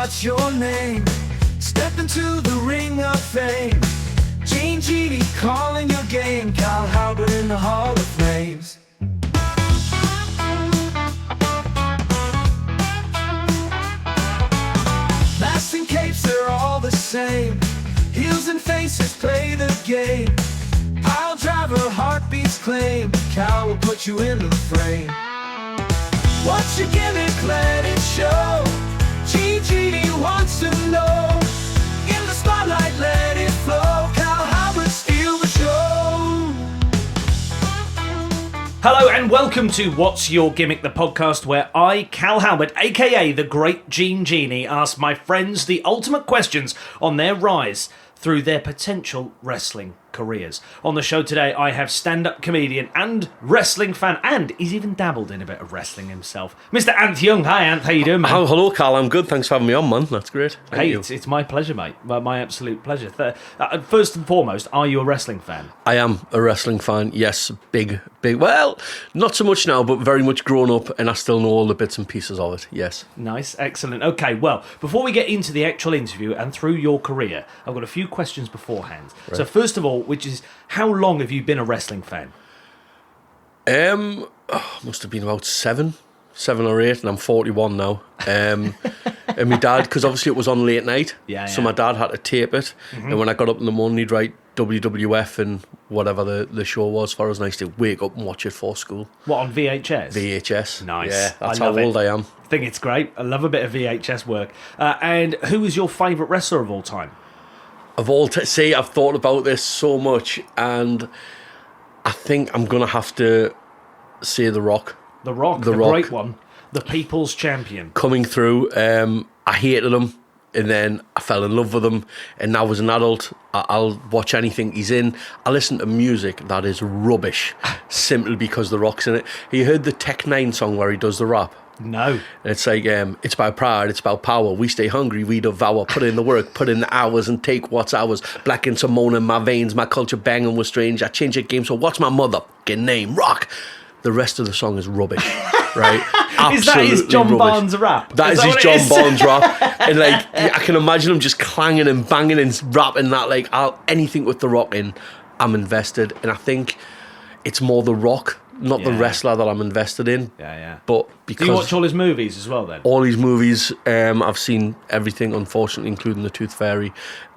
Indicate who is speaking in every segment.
Speaker 1: what's your name? Step into the ring of fame. Gene Genie calling your game. Cal Halbert in the Hall of Flames. Masks and capes, they're all the same. Heels and faces play the game. I'll drive her heartbeats claim. Cal will put you in the frame. What's your gimmick? Let it show. Genie wants to know. In the spotlight, let it flow. Cal Halbert, steal the show.
Speaker 2: Hello and welcome to What's Your Gimmick, the podcast where I, Cal Halbert, aka the Great Gene Genie, ask my friends the ultimate questions on their rise through their potential wrestling careers. On the show today, I have stand-up comedian and wrestling fan, and he's even dabbled in a bit of wrestling himself, Mr. Anth Young. Hi, Anth. How you doing, man?
Speaker 3: Oh, hello, Carl. I'm good. Thanks for having me on, man. That's great. Thank you.
Speaker 2: It's my pleasure, mate. My absolute pleasure. First and foremost, are you a wrestling fan?
Speaker 3: I am a wrestling fan. Yes, big. Well, not so much now, but very much grown up, and I still know all the bits and pieces of it. Yes.
Speaker 2: Nice, excellent. Okay, well, before we get into the actual interview and through your career, I've got a few questions beforehand. Right. So first of all, which is, how long have you been a wrestling fan?
Speaker 3: Must have been about seven or eight, and I'm 41 now. And my dad, because obviously it was on late night, so my dad had to tape it. Mm-hmm. And when I got up in the morning, he'd write WWF and whatever the show was for us, and I used to wake up and watch it for school.
Speaker 2: What, on VHS?
Speaker 3: VHS.
Speaker 2: Nice.
Speaker 3: Yeah, that's how old I am.
Speaker 2: I think it's great. I love a bit of VHS work. And who is your favourite wrestler of all time?
Speaker 3: See, I've thought about this so much, and I think I'm going to have to say The Rock.
Speaker 2: The Rock, the great one. The people's champion. Coming
Speaker 3: through, I hated him, and then I fell in love with him, and now as an adult, I'll watch anything he's in. I listen to music that is rubbish, simply because The Rock's in it. You heard the Tech 9 song where he does the rap?
Speaker 2: No.
Speaker 3: And it's like, it's about pride, it's about power. We stay hungry, we devour. Put in the work, put in the hours, and take what's ours. Black and Simone in my veins, my culture banging was strange. I changed the game, so what's my motherfucking name? Rock. The rest of the song is rubbish, right?
Speaker 2: Is that his John
Speaker 3: rubbish.
Speaker 2: Barnes rap?
Speaker 3: That is his John Barnes rap. And like, I can imagine him just clanging and banging and rapping that. Like, anything with The Rock in, I'm invested. And I think it's more The Rock, not the wrestler, that I'm invested in.
Speaker 2: Yeah.
Speaker 3: But because
Speaker 2: do you watch all his movies as well then?
Speaker 3: All his movies, I've seen everything, unfortunately, including The Tooth Fairy.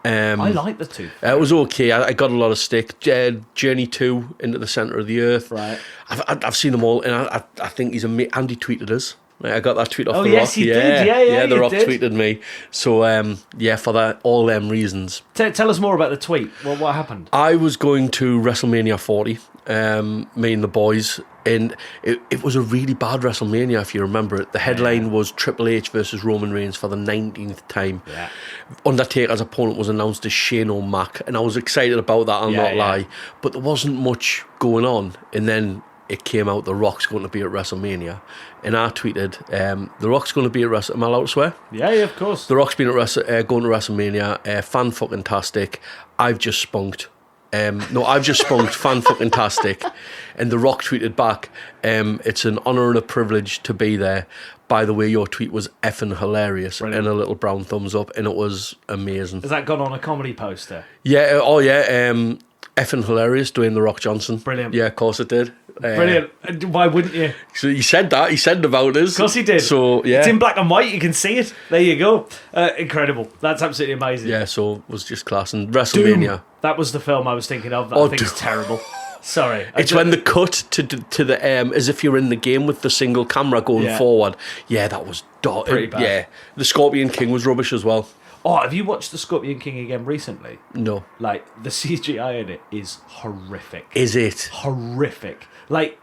Speaker 2: I like The Tooth Fairy.
Speaker 3: It was okay. I got a lot of stick. Journey 2, Into the Centre of the Earth.
Speaker 2: Right.
Speaker 3: I've seen them all, and I think he's Andy tweeted us. I got that tweet off The Rock.
Speaker 2: Oh, yes, he did. Yeah,
Speaker 3: The Rock
Speaker 2: did.
Speaker 3: tweeted me. So, for that, all them reasons.
Speaker 2: Tell us more about the tweet. Well, what happened?
Speaker 3: I was going to WrestleMania 40, me and the boys, and it was a really bad WrestleMania, if you remember it. The headline was Triple H versus Roman Reigns for the 19th time.
Speaker 2: Yeah.
Speaker 3: Undertaker's opponent was announced as Shane O'Mac, and I was excited about that, I'll not lie. But there wasn't much going on, and then it came out The Rock's going to be at WrestleMania, and I tweeted, The Rock's going to be at WrestleMania. Am I allowed to swear?
Speaker 2: Yeah, of course.
Speaker 3: The Rock's been at going to WrestleMania. Fan-fucking-tastic. I've just spunked. I've just spunked. Fan-fucking-tastic. And The Rock tweeted back, it's an honour and a privilege to be there. By the way, your tweet was effing hilarious. Brilliant. And a little brown thumbs up, and it was amazing.
Speaker 2: Has that gone on a comedy poster?
Speaker 3: Yeah, effing hilarious, Dwayne The Rock Johnson.
Speaker 2: Brilliant.
Speaker 3: Yeah, of course it did.
Speaker 2: Brilliant. Why wouldn't you?
Speaker 3: So he said that. He said about us.
Speaker 2: Of course he did.
Speaker 3: So, yeah.
Speaker 2: It's in black and white. You can see it. There you go. Incredible. That's absolutely amazing.
Speaker 3: Yeah, so it was just class. And WrestleMania.
Speaker 2: Doom. That was the film I was thinking of. That I think is terrible. Sorry.
Speaker 3: It's when the cut to the as if you're in the game with the single camera going forward. Yeah, that was
Speaker 2: pretty bad.
Speaker 3: Yeah. The Scorpion King was rubbish as well.
Speaker 2: Oh, have you watched The Scorpion King again recently?
Speaker 3: No.
Speaker 2: Like, the CGI in it is horrific.
Speaker 3: Is it?
Speaker 2: Horrific. Like,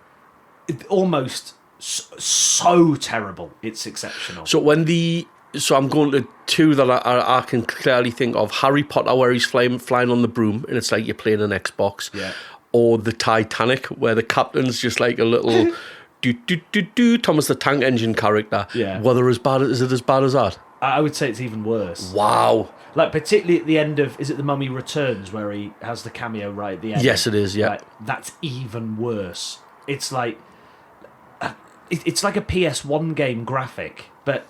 Speaker 2: almost so terrible. It's exceptional.
Speaker 3: So I'm going to two that I can clearly think of. Harry Potter, where he's flying on the broom, and it's like you're playing an Xbox.
Speaker 2: Yeah.
Speaker 3: Or the Titanic, where the captain's just like a little Thomas the Tank Engine character.
Speaker 2: Yeah.
Speaker 3: Is it as bad as that?
Speaker 2: I would say it's even worse.
Speaker 3: Wow.
Speaker 2: Like, particularly at the end of, is it The Mummy Returns, where he has the cameo right at the end?
Speaker 3: Yes, it is, yeah.
Speaker 2: Right, that's even worse. It's like, it's like a PS1 game graphic, but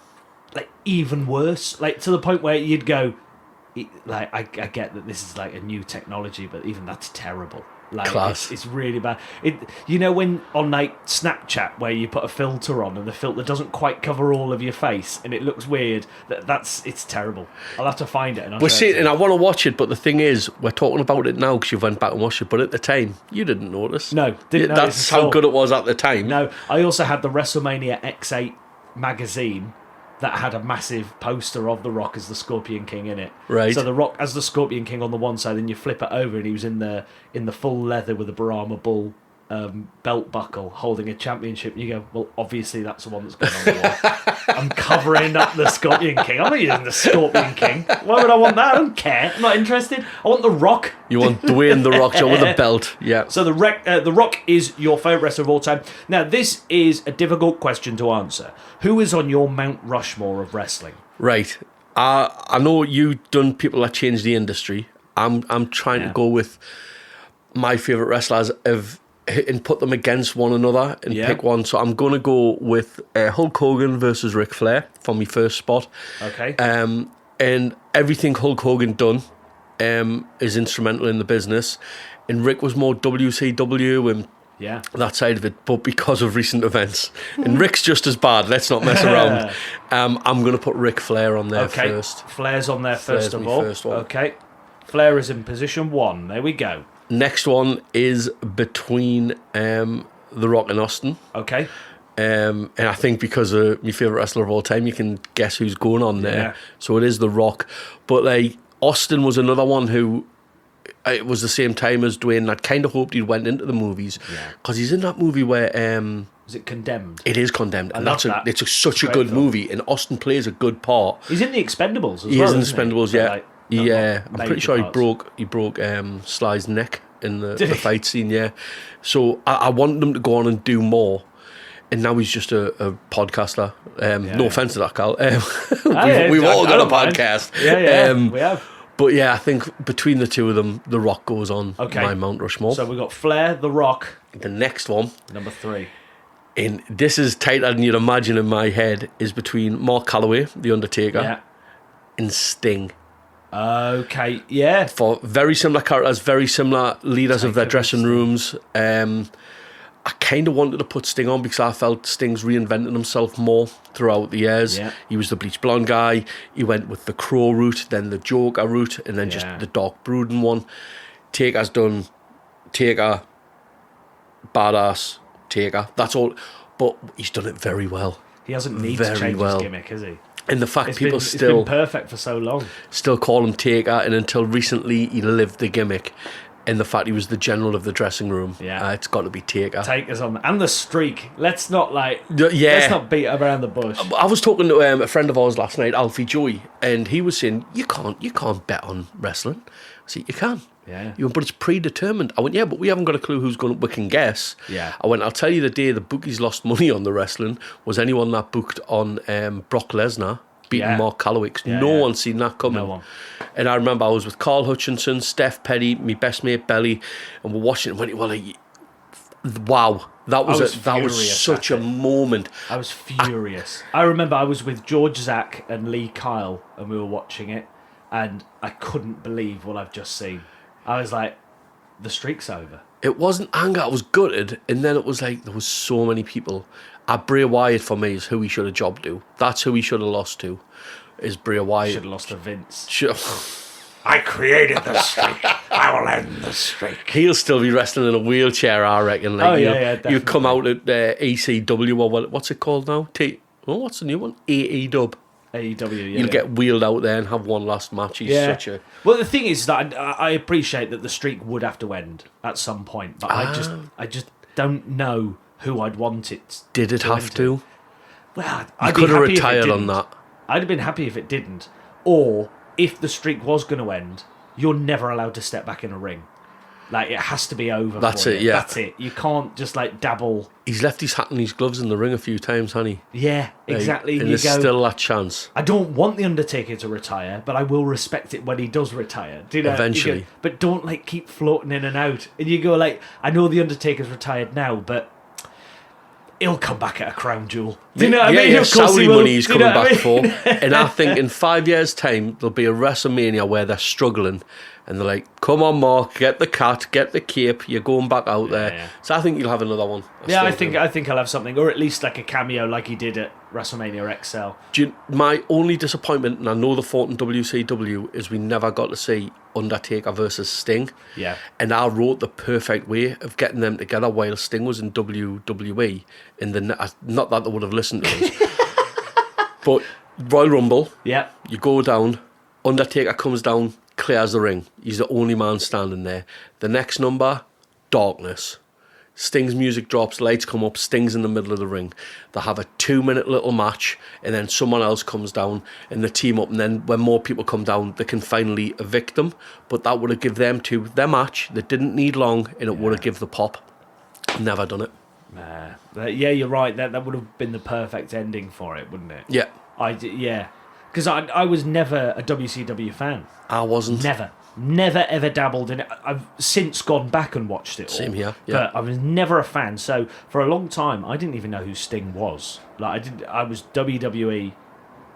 Speaker 2: like even worse, like to the point where you'd go, like I get that this is like a new technology, but even that's terrible. Like
Speaker 3: Class.
Speaker 2: It's really bad. You know when on like Snapchat where you put a filter on and the filter doesn't quite cover all of your face and it looks weird. It's terrible. I'll have to find it. And
Speaker 3: We're seeing, and I want to watch it, but the thing is, we're talking about it now because you went back and watched it. But at the time, you didn't notice.
Speaker 2: No, didn't notice
Speaker 3: That's
Speaker 2: at
Speaker 3: how
Speaker 2: all.
Speaker 3: good it was at the time.
Speaker 2: No, I also had the WrestleMania X8 magazine that had a massive poster of The Rock as the Scorpion King in it.
Speaker 3: Right.
Speaker 2: So The Rock as the Scorpion King on the one side, then you flip it over and he was in the full leather with a Brahma Bull belt buckle holding a championship. And you go, well, obviously that's the one that's going on the wall. I'm covering up the Scorpion King. I'm not using the Scorpion King. Why would I want that? I don't care. I'm not interested. I want The Rock.
Speaker 3: You want Dwayne The Rock Johnson with a belt. Yeah.
Speaker 2: So the Rock is your favourite wrestler of all time. Now, this is a difficult question to answer. Who is on your Mount Rushmore of wrestling?
Speaker 3: Right. I know you've done people that change the industry. I'm trying to go with my favourite wrestlers and put them against one another and pick one. So I'm going to go with Hulk Hogan versus Ric Flair for my first spot.
Speaker 2: Okay.
Speaker 3: And everything Hulk Hogan done is instrumental in the business. And Rick was more WCW and that side of it, but because of recent events. And Rick's just as bad, let's not mess around. I'm going to put Ric Flair on there first.
Speaker 2: Flair's on there first of all.
Speaker 3: First one.
Speaker 2: Okay. Flair is in position 1. There we go.
Speaker 3: Next one is between The Rock and Austin.
Speaker 2: Okay.
Speaker 3: And I think because of my favourite wrestler of all time, you can guess who's going on there.
Speaker 2: Yeah.
Speaker 3: So it is The Rock. But like Austin was another one who it was the same time as Dwayne. I'd kind of hoped he went into the movies because he's in that movie where
Speaker 2: is it Condemned?
Speaker 3: it is Condemned, and
Speaker 2: love that.
Speaker 3: It's such a
Speaker 2: Great
Speaker 3: good
Speaker 2: film.
Speaker 3: movie, and Austin plays a good part.
Speaker 2: He's in the Expendables as well.
Speaker 3: He is in the
Speaker 2: isn't he?
Speaker 3: Expendables,
Speaker 2: But,
Speaker 3: yeah.
Speaker 2: like,
Speaker 3: I'm pretty sure
Speaker 2: parts.
Speaker 3: he broke Sly's neck in the
Speaker 2: Did he?
Speaker 3: fight scene, yeah. So I wanted him to go on and do more. And now he's just a podcaster. No offense to that, Carl. We've all got a podcast.
Speaker 2: Yeah, we have.
Speaker 3: But yeah, I think between the two of them, The Rock goes on my Mount Rushmore.
Speaker 2: So we've got Flair, The Rock.
Speaker 3: The next one,
Speaker 2: number 3.
Speaker 3: and this is tighter than you'd imagine in my head, is between Mark Calloway, The Undertaker, and Sting.
Speaker 2: Okay, yeah.
Speaker 3: For very similar characters, very similar leaders of their dressing rooms. I kind of wanted to put Sting on because I felt Sting's reinvented himself more throughout the years.
Speaker 2: Yeah.
Speaker 3: He was the bleach blonde guy. He went with the Crow route, then the Joker route, and then just the dark brooding one. Taker's done Taker, badass, Taker. That's all. But he's done it very well.
Speaker 2: He hasn't needed to change his gimmick, has he?
Speaker 3: And the fact
Speaker 2: It's
Speaker 3: people
Speaker 2: been
Speaker 3: still
Speaker 2: perfect for so long.
Speaker 3: still call him Taker, and until recently he lived the gimmick. And the fact he was the general of the dressing room, it's got to be Taker.
Speaker 2: Taker's on, and the streak. Let's not let's not beat around the bush.
Speaker 3: I was talking to a friend of ours last night, Alfie Joy, and he was saying you can't bet on wrestling. I said you can.
Speaker 2: Yeah.
Speaker 3: But it's predetermined. I went, yeah, but we haven't got a clue who's going. We can guess.
Speaker 2: Yeah.
Speaker 3: I went, I'll tell you the day the bookies lost money on the wrestling was anyone that booked on Brock Lesnar beating Mark Calloway. No one's seen that coming.
Speaker 2: No one.
Speaker 3: And I remember I was with Carl Hutchinson, Steph Petty, my best mate Belly, and we're watching it. And went, wow, that was such a moment.
Speaker 2: I was furious. I remember I was with George Zack and Lee Kyle, and we were watching it, and I couldn't believe what I've just seen. I was like, the streak's over.
Speaker 3: It wasn't anger, I was gutted, and then it was like there was so many people. Bray Wyatt for me is who he should have jobbed to. That's who he should have lost to. Is Bray Wyatt.
Speaker 2: Should have lost to Vince.
Speaker 1: I created the streak. I will end the streak.
Speaker 3: He'll still be wrestling in a wheelchair, I reckon. Like,
Speaker 2: definitely.
Speaker 3: You come out at ECW or what's it called now? What's the new one? AEW.
Speaker 2: AEW,
Speaker 3: You'll get wheeled out there and have one last match. He's such a...
Speaker 2: Well, the thing is that I appreciate that the streak would have to end at some point, but I just don't know who I'd want it.
Speaker 3: Did it have to?
Speaker 2: Well,
Speaker 3: I could have retired on that.
Speaker 2: I'd have been happy if it didn't. Or if the streak was going to end, you're never allowed to step back in a ring. Like, it has to be over.
Speaker 3: That's it, yeah.
Speaker 2: That's it. You can't just, like, dabble.
Speaker 3: He's left his hat and his gloves in the ring a few times, hasn't he?
Speaker 2: Yeah, exactly.
Speaker 3: And there's still that chance.
Speaker 2: I don't want The Undertaker to retire, but I will respect it when he does retire. Do you know?
Speaker 3: Eventually.
Speaker 2: You go, but don't, like, keep floating in and out. And you go, like, I know The Undertaker's retired now, but he'll come back at a crown jewel. Do you know what I mean?
Speaker 3: Yeah,
Speaker 2: Of course
Speaker 3: Saudi
Speaker 2: he will.
Speaker 3: money he's
Speaker 2: Do you
Speaker 3: coming
Speaker 2: know what I
Speaker 3: back
Speaker 2: mean?
Speaker 3: for. And I think in 5 years' time, there'll be a WrestleMania where they're struggling and they're like, come on, Mark, get the cat, get the cape, you're going back out there.
Speaker 2: yeah.
Speaker 3: So I think you'll have another one.
Speaker 2: Yeah, I
Speaker 3: still
Speaker 2: think I'll have something, or at least like a cameo like he did at WrestleMania XL.
Speaker 3: My only disappointment, and I know the fault in WCW, is we never got to see Undertaker versus Sting.
Speaker 2: Yeah.
Speaker 3: And I wrote the perfect way of getting them together while Sting was in WWE. Not that they would have listened to us. But Royal Rumble,
Speaker 2: Yeah.
Speaker 3: you go down, Undertaker comes down, clears the ring. He's the only man standing there. The next number, darkness. Sting's music drops, lights come up, Sting's in the middle of the ring. They have a 2-minute little match, and then someone else comes down and they team up, and then when more people come down, they can finally evict them. But that would have given them two their match. They didn't need long, and it would have given the pop. Never done it.
Speaker 2: Yeah, you're right. That would have been the perfect ending for it, wouldn't it?
Speaker 3: Yeah.
Speaker 2: Yeah. Because I was never a WCW fan.
Speaker 3: I wasn't.
Speaker 2: Never ever dabbled in it. I've since gone back and watched it all.
Speaker 3: Same here, yeah.
Speaker 2: But I was never a fan. So for a long time, I didn't even know who Sting was. I was WWE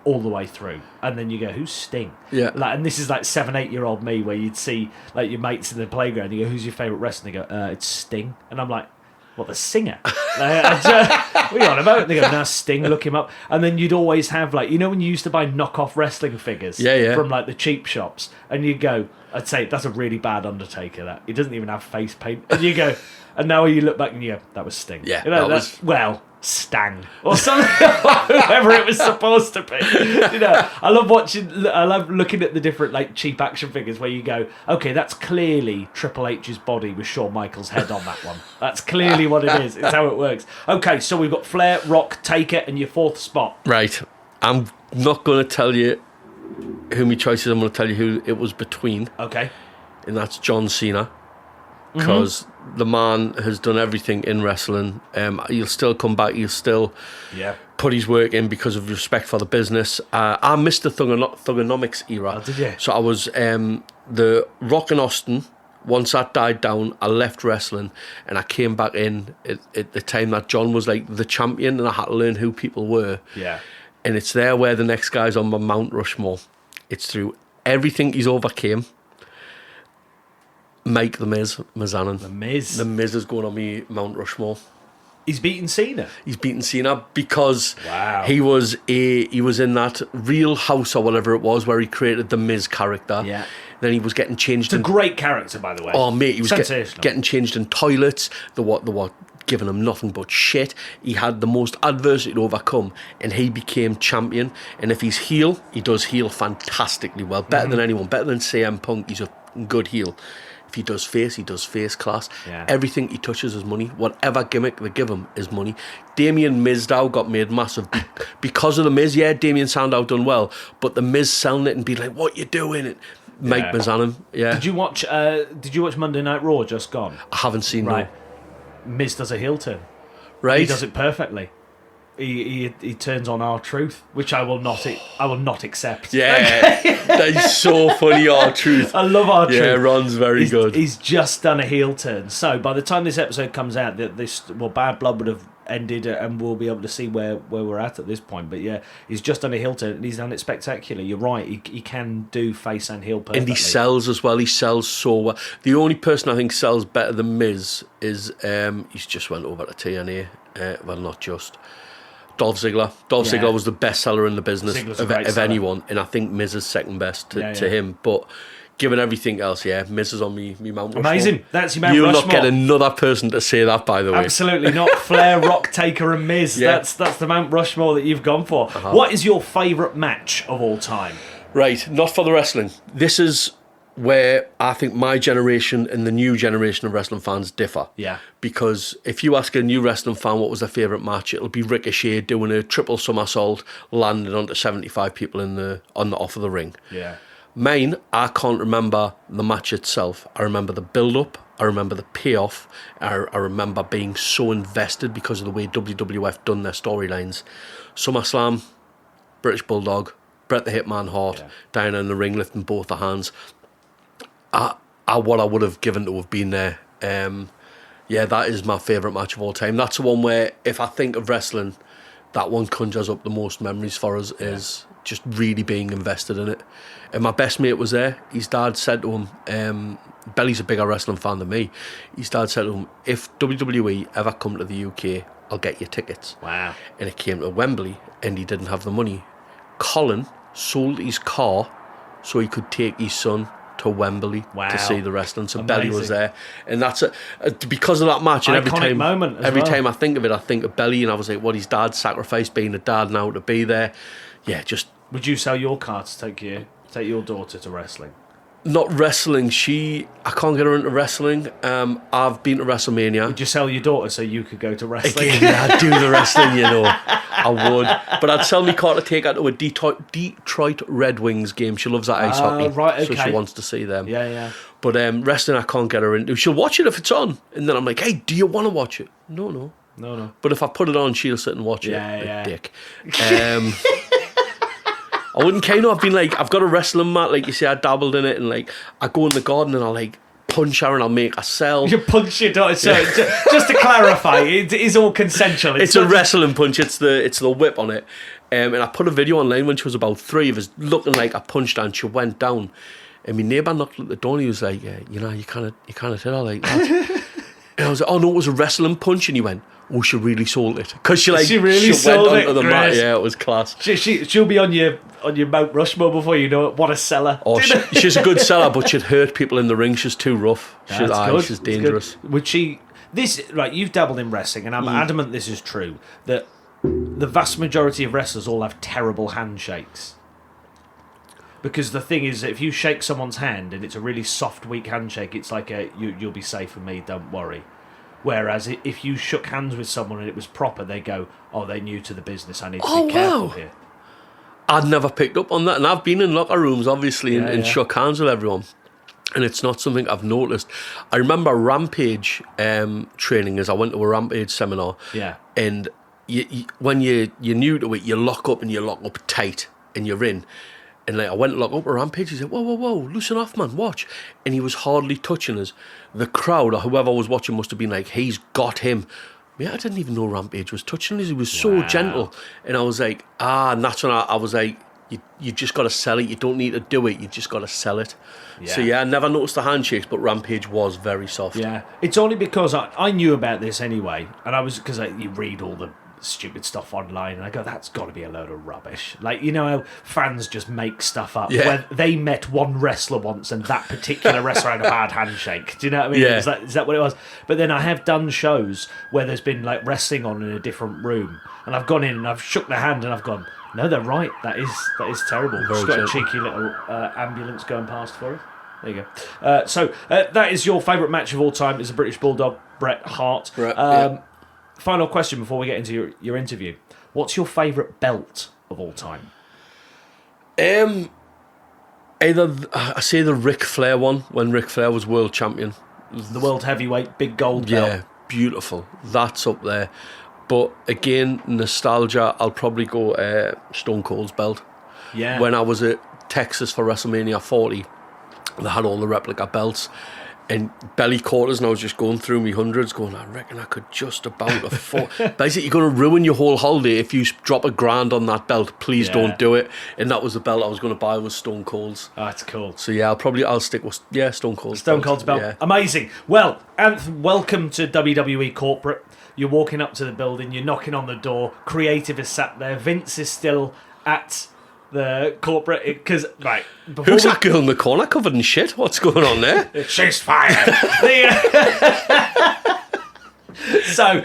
Speaker 2: all the way through, and then you go, who's Sting?
Speaker 3: Yeah.
Speaker 2: And this is like 7-8-year-old me, where you'd see like your mates in the playground. You go, who's your favourite wrestler? They go, it's Sting, and I'm like, what, the singer? What are you on about? They go, no, Sting, look him up. And then you'd always have, like, you know when you used to buy knockoff wrestling figures from, like, the cheap shops? And you'd go, I'd say, that's a really bad Undertaker, that. He doesn't even have face paint. And you go, and now you look back and you go, that was Sting.
Speaker 3: Yeah,
Speaker 2: you know,
Speaker 3: that was...
Speaker 2: Well, Stang. Or something, whoever it was supposed to be. You know, I love looking at the different, like, cheap action figures where you go, okay, that's clearly Triple H's body with Shawn Michaels' head on that one. That's clearly what it is. It's how it works. Okay, so we've got Flair, Rock, Taker, and your fourth spot.
Speaker 3: Right. I'm not going to tell you who my choice is. I'm going to tell you who it was between.
Speaker 2: Okay.
Speaker 3: And that's John Cena. Because the man has done everything in wrestling. He'll still come back. He'll still put his work in because of respect for the business. I missed the Thugonomics era.
Speaker 2: Oh, did you?
Speaker 3: So I was the Rock and Austin. Once that died down, I left wrestling and I came back in at the time that John was like the champion, and I had to learn who people were.
Speaker 2: Yeah.
Speaker 3: And it's there where the next guy's on my Mount Rushmore. It's through everything he's overcame. Mike the Miz Mizanin.
Speaker 2: The Miz.
Speaker 3: The Miz is going on me Mount Rushmore.
Speaker 2: He's beaten Cena.
Speaker 3: He's beaten Cena because
Speaker 2: Wow.
Speaker 3: he was in that Real House or whatever it was where he created the Miz character.
Speaker 2: Yeah.
Speaker 3: Then he was getting changed.
Speaker 2: It's a great character, by the way.
Speaker 3: Oh mate, he was
Speaker 2: sensational.
Speaker 3: getting changed in toilets. They were giving him nothing but shit. He had the most adversity to overcome, and he became champion. And if he's heel, he does heel fantastically well, better than anyone, better than CM Punk. He's a good heel. If he does face class.
Speaker 2: Yeah.
Speaker 3: Everything he touches is money. Whatever gimmick they give him is money. Damien Mizdow got made massive because of the Miz. Yeah, Damien Sandow done well, but the Miz selling it and being like, "What you doing?" It Mike Mizanin. Yeah.
Speaker 2: Did you watch Monday Night Raw just gone?
Speaker 3: I haven't seen
Speaker 2: Right. Miz does a heel turn.
Speaker 3: Right.
Speaker 2: He does it perfectly. He turns on R-Truth, which I will not accept.
Speaker 3: Yeah, that's so funny. R-Truth.
Speaker 2: I love R-Truth.
Speaker 3: Yeah, Ron's very good.
Speaker 2: He's just done a heel turn. So by the time this episode comes out, Bad Blood would have ended, and we'll be able to see where we're at this point. But yeah, he's just done a heel turn, and he's done it spectacular. You're right. He can do face and heel perfectly.
Speaker 3: And he sells as well. He sells so well. The only person I think sells better than Miz is he's just went over to TNA. Well, not just. Dolph Ziggler. Dolph Ziggler was the best seller in the business of anyone, and I think Miz is second best to him. But given everything else, Miz is on me Mount Rushmore.
Speaker 2: Amazing. That's your Mount
Speaker 3: You'll
Speaker 2: Rushmore.
Speaker 3: not get another person to say that, by the way.
Speaker 2: Absolutely not. Flair, Rock, Taker, and Miz.
Speaker 3: Yeah.
Speaker 2: That's the Mount Rushmore that you've gone for. What is your favourite match of all time?
Speaker 3: Right, not for the wrestling. This is where I think my generation and the new generation of wrestling fans differ.
Speaker 2: Yeah.
Speaker 3: Because if you ask a new wrestling fan what was their favourite match, it'll be Ricochet doing a triple somersault, landing onto 75 people off of the ring.
Speaker 2: Yeah.
Speaker 3: Mine, I can't remember the match itself. I remember the build-up. I remember the payoff. I remember being so invested because of the way WWF done their storylines. SummerSlam, British Bulldog, Bret the Hitman Hart, down in the ring lifting both the hands. What I would have given to have been there. That is my favourite match of all time. That's the one where if I think of wrestling, that one conjures up the most memories for us is just really being invested in it. And my best mate was there. His dad said to him, Belly's a bigger wrestling fan than me. His dad said to him, if WWE ever come to the UK, I'll get you tickets.
Speaker 2: Wow.
Speaker 3: And it came to Wembley and he didn't have the money. Colin sold his car so he could take his son to Wembley to see the wrestling. So Belly was there, and that's it. Because of that match. And
Speaker 2: Iconic moment.
Speaker 3: Every time I think of it, I think of Belly, and I was like, "What his dad sacrificed being a dad now to be there." Yeah, just.
Speaker 2: Would you sell your car to take your daughter to wrestling?
Speaker 3: Not wrestling. I can't get her into wrestling. I've been to WrestleMania.
Speaker 2: Would you sell your daughter so you could go to wrestling?
Speaker 3: Again, I'd do the wrestling, you know. I would. But I'd sell my car to take her to a Detroit Red Wings game. She loves that ice hockey.
Speaker 2: Right, okay.
Speaker 3: So she wants to see them.
Speaker 2: Yeah.
Speaker 3: But wrestling, I can't get her into. She'll watch it if it's on. And then I'm like, hey, do you want to watch it? No. But if I put it on, she'll sit and watch it.
Speaker 2: Yeah.
Speaker 3: Dick. I wouldn't kind of. I've been like, I've got a wrestling mat, like you say, I dabbled in it, and like I go in the garden and I'll like punch her and I'll make her sell.
Speaker 2: You punch your daughter. So just to clarify, it is all consensual.
Speaker 3: It's a wrestling punch. It's the whip on it. And I put a video online when she was about 3 of us looking like I punched her and she went down. And my neighbour knocked at the door and he was like, you kind of hit her like that. And I was like, oh no, it was a wrestling punch. And he went, oh, she really sold it. Because she
Speaker 2: really
Speaker 3: went
Speaker 2: sold
Speaker 3: onto
Speaker 2: it,
Speaker 3: the mat.
Speaker 2: Chris.
Speaker 3: Yeah, it was class.
Speaker 2: She'll be on your Mount Rushmore before you know it. What a seller.
Speaker 3: Oh, she's a good seller, but she'd hurt people in the ring. She's too rough. She's dangerous.
Speaker 2: Would she... Right, you've dabbled in wrestling, and I'm adamant this is true, that the vast majority of wrestlers all have terrible handshakes. Because the thing is, if you shake someone's hand and it's a really soft, weak handshake, it's like you'll be safe with me, don't worry. Whereas if you shook hands with someone and it was proper, they go, oh, they're new to the business, I need to be careful here.
Speaker 3: I'd never picked up on that, and I've been in locker rooms, obviously, and shook hands with everyone. And it's not something I've noticed. I remember Rampage training as I went to a Rampage seminar.
Speaker 2: Yeah.
Speaker 3: And when you're new to it, you lock up and you lock up tight and you're in. And like I went to lock up a Rampage, he said, whoa, loosen off, man, watch. And he was hardly touching us. The crowd, or whoever was watching, must have been like, he's got him. Yeah, I didn't even know Rampage was touching us. He was so gentle. And I was like, and that's when I was like, you just got to sell it. You don't need to do it. You just got to sell it. Yeah. So I never noticed the handshakes, but Rampage was very soft.
Speaker 2: Yeah, it's only because I knew about this anyway, and I was because you read all the stupid stuff online, and I go, that's got to be a load of rubbish. Like, you know how fans just make stuff up.
Speaker 3: Yeah.
Speaker 2: When they met one wrestler once, and that particular wrestler had a bad handshake. Do you know what I mean?
Speaker 3: Yeah.
Speaker 2: Is that what it was? But then I have done shows where there's been like wrestling on in a different room, and I've gone in and I've shook their hand and I've gone, no, they're right. That is terrible. Just got a cheeky little ambulance going past for us. There you go. So that is your favourite match of all time. Is a British Bulldog, Bret Hart. Final question before we get into your interview. What's your favourite belt of all time?
Speaker 3: I say the Ric Flair one, when Ric Flair was world champion.
Speaker 2: The world heavyweight, big gold belt.
Speaker 3: Yeah, beautiful. That's up there. But again, nostalgia, I'll probably go Stone Cold's belt.
Speaker 2: Yeah.
Speaker 3: When I was at Texas for WrestleMania 40, they had all the replica belts. And belly quarters, and I was just going through me hundreds, going, I reckon I could just about afford. Basically, you're going to ruin your whole holiday if you drop $1,000 on that belt. Please don't do it. And that was the belt I was going to buy, was Stone Cold's.
Speaker 2: Oh, that's cool.
Speaker 3: So I'll stick with Stone Cold's.
Speaker 2: Stone Cold's belt. Yeah. Amazing. Well, Anth, welcome to WWE Corporate. You're walking up to the building, you're knocking on the door. Creative is sat there. Vince is still at the corporate, because
Speaker 3: who's that girl in the corner covered in shit? What's going on there?
Speaker 2: She's fired. So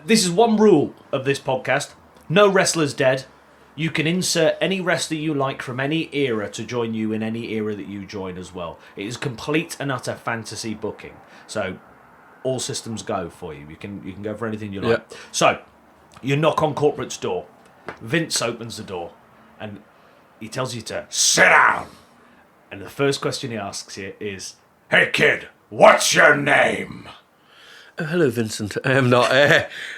Speaker 2: this is one rule of this podcast: no wrestler's dead. You can insert any wrestler you like from any era to join you in any era that you join as well. It is complete and utter fantasy booking, so all systems go for you. You can go for anything you like.
Speaker 3: Yep.
Speaker 2: So you knock on corporate's door. Vince opens the door and he tells you to sit down. And the first question he asks you is, "Hey kid, what's your name?"
Speaker 3: Hello, Vincent.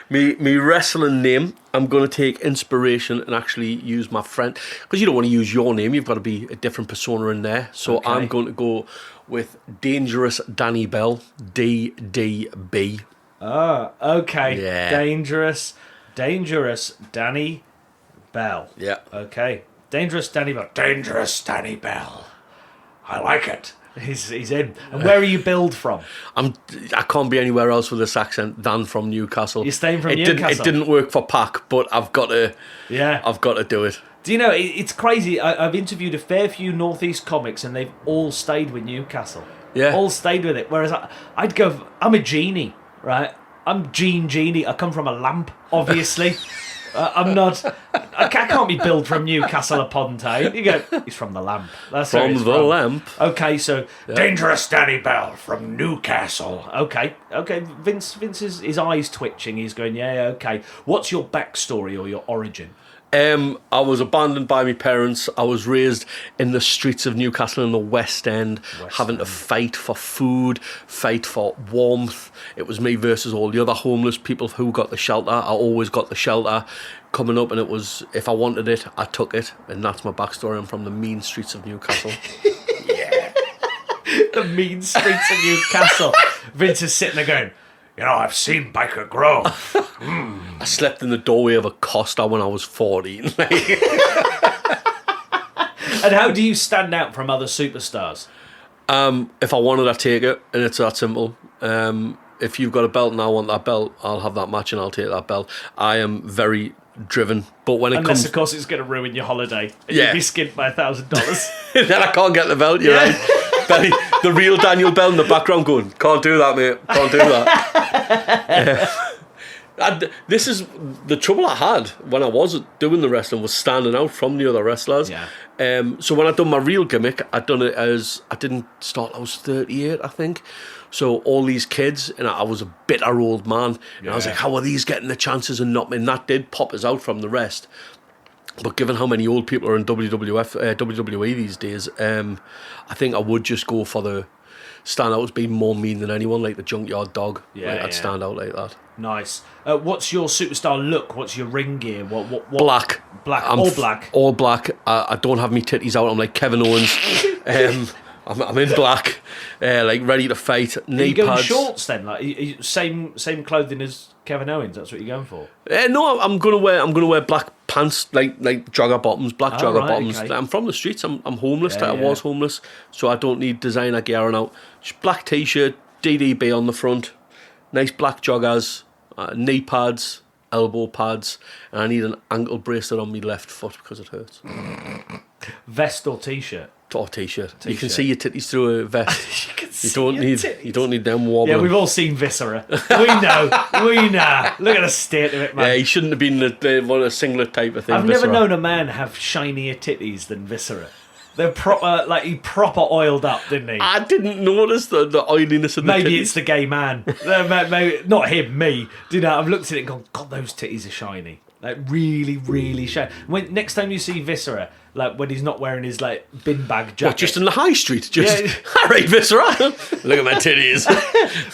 Speaker 3: Me wrestling name. I'm going to take inspiration and actually use my friend, because you don't want to use your name. You've got to be a different persona in there. So okay. I'm going to go with Dangerous Danny Bell, DDB.
Speaker 2: Ah, okay.
Speaker 3: Yeah.
Speaker 2: Dangerous Dangerous Danny Bell.
Speaker 3: Yeah.
Speaker 2: Okay. Dangerous Danny Bell. Dangerous Danny Bell. I like it. He's in. And where are you billed from?
Speaker 3: I can't be anywhere else with this accent than from Newcastle.
Speaker 2: You're staying from Newcastle?
Speaker 3: It didn't work for Pac, but I've got to do it.
Speaker 2: Do you know, it's crazy. I've interviewed a fair few Northeast comics and they've all stayed with Newcastle.
Speaker 3: Yeah.
Speaker 2: All stayed with it. Whereas I'd go, I'm a genie, right? I'm Genie. I come from a lamp, obviously. I'm not. I can't be billed from Newcastle upon Tyne. You go, he's from the lamp. That's where
Speaker 3: From
Speaker 2: he's
Speaker 3: the lamp.
Speaker 2: Okay, so Dangerous Danny Bell from Newcastle. Okay. Vince his eyes twitching. He's going, yeah, okay. What's your backstory or your origin?
Speaker 3: I was abandoned by my parents. I was raised in the streets of Newcastle in the West End, having to fight for food, fight for warmth. It was me versus all the other homeless people who got the shelter. I always got the shelter coming up, and it was, if I wanted it, I took it. And that's my backstory. I'm from the mean streets of Newcastle.
Speaker 2: The mean streets of Newcastle. Vince is sitting there going, you know, I've seen Biker Grove.
Speaker 3: I slept in the doorway of a Costa when I was 14.
Speaker 2: And how do you stand out from other superstars?
Speaker 3: If I wanted, I take it, and it's that simple. If you've got a belt and I want that belt, I'll have that match and I'll take that belt. I am very driven, but when it
Speaker 2: Unless,
Speaker 3: comes,
Speaker 2: of course, it's going to ruin your holiday. And
Speaker 3: Yeah.
Speaker 2: you'll be skint by $1,000.
Speaker 3: then I can't get the belt. You're right. Benny, the real Daniel Bell in the background going, can't do that, mate. Can't do that. And this is the trouble I had when I was doing the wrestling, was standing out from the other wrestlers.
Speaker 2: Yeah.
Speaker 3: So when I done my real gimmick, I didn't start, I was 38, I think. So all these kids, and I was a bitter old man, and I was like, how are these getting the chances and not me? And that did pop us out from the rest. But given how many old people are in WWE these days, I think I would just go for the stand out as being more mean than anyone, like the Junkyard Dog. I'd stand out like that.
Speaker 2: Nice. What's your superstar look? What's your ring gear? What?
Speaker 3: Black.
Speaker 2: All black.
Speaker 3: All black. I don't have my titties out. I'm like Kevin Owens. I'm in black, like ready to fight. Knee
Speaker 2: you going
Speaker 3: pads.
Speaker 2: shorts then? Like same clothing as Kevin Owens? That's what you're going for?
Speaker 3: No, I'm gonna wear black pants, like jogger bottoms, jogger bottoms.
Speaker 2: Okay.
Speaker 3: I'm from the streets. I'm homeless.
Speaker 2: Yeah,
Speaker 3: I was homeless, so I don't need designer gear out. Just black t-shirt, DDB on the front, nice black joggers, knee pads, elbow pads, and I need an ankle bracelet on my left foot because it hurts.
Speaker 2: Vest or t-shirt?
Speaker 3: Or t-shirt. You can see your titties through a vest. You don't need them wobbling.
Speaker 2: Yeah, we've all seen Viscera. We know. Look at the state of it, man.
Speaker 3: Yeah, he shouldn't have been a singlet type of thing.
Speaker 2: I've never
Speaker 3: Viscera.
Speaker 2: known a man have shinier titties than Viscera. They're proper, he proper oiled up, didn't he?
Speaker 3: I didn't notice the oiliness of the titties.
Speaker 2: Maybe it's the gay man. Maybe, not him, me. Do you know, I've looked at it and gone, God, those titties are shiny. Like, really, really shiny. Next time you see Viscera, like, when he's not wearing his, like, bin bag jacket.
Speaker 3: What, just in the high street? Just,
Speaker 2: Yeah.
Speaker 3: all right, Viscera. Look at my titties.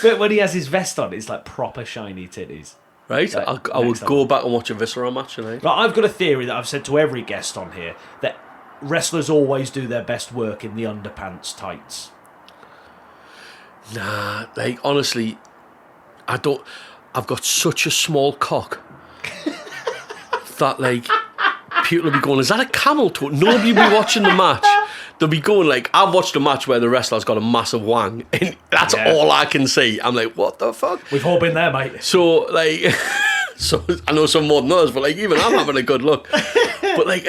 Speaker 2: But when he has his vest on, it's, like, proper shiny titties.
Speaker 3: Right?
Speaker 2: Like,
Speaker 3: I would
Speaker 2: next
Speaker 3: go back and watch a Viscera match tonight.
Speaker 2: But I've got a theory that I've said to every guest on here, that wrestlers always do their best work in the underpants tights.
Speaker 3: Nah, like, honestly, I've got such a small cock that, like, people will be going, is that a camel toe? Nobody will be watching the match. They'll be going, like, I've watched a match where the wrestler's got a massive wang, and that's all I can see. I'm like, what the fuck?
Speaker 2: We've all been there, mate.
Speaker 3: So, like, so I know some more than others, but, like, even I'm having a good look. But, like,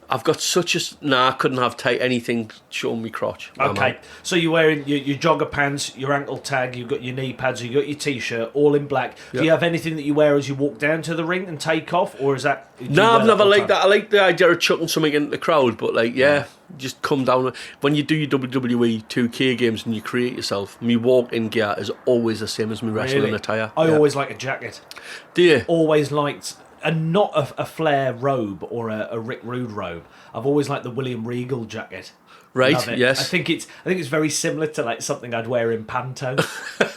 Speaker 3: I've got such a... Nah, I couldn't have anything showing me crotch.
Speaker 2: Okay, so you're wearing your jogger pants, your ankle tag, you've got your knee pads, you've got your t-shirt, all in black. Yep. Do you have anything that you wear as you walk down to the ring and take off, or is that...
Speaker 3: No, I've never liked that. I like the idea of chucking something into the crowd, but, like, just come down. When you do your WWE 2K games and you create yourself, me walk-in gear is always the same as me wrestling attire.
Speaker 2: I always like a jacket.
Speaker 3: Do you?
Speaker 2: Always liked... And not a Flair robe or a Rick Rude robe. I've always liked the William Regal jacket.
Speaker 3: Right, yes.
Speaker 2: I think it's very similar to like something I'd wear in Panto.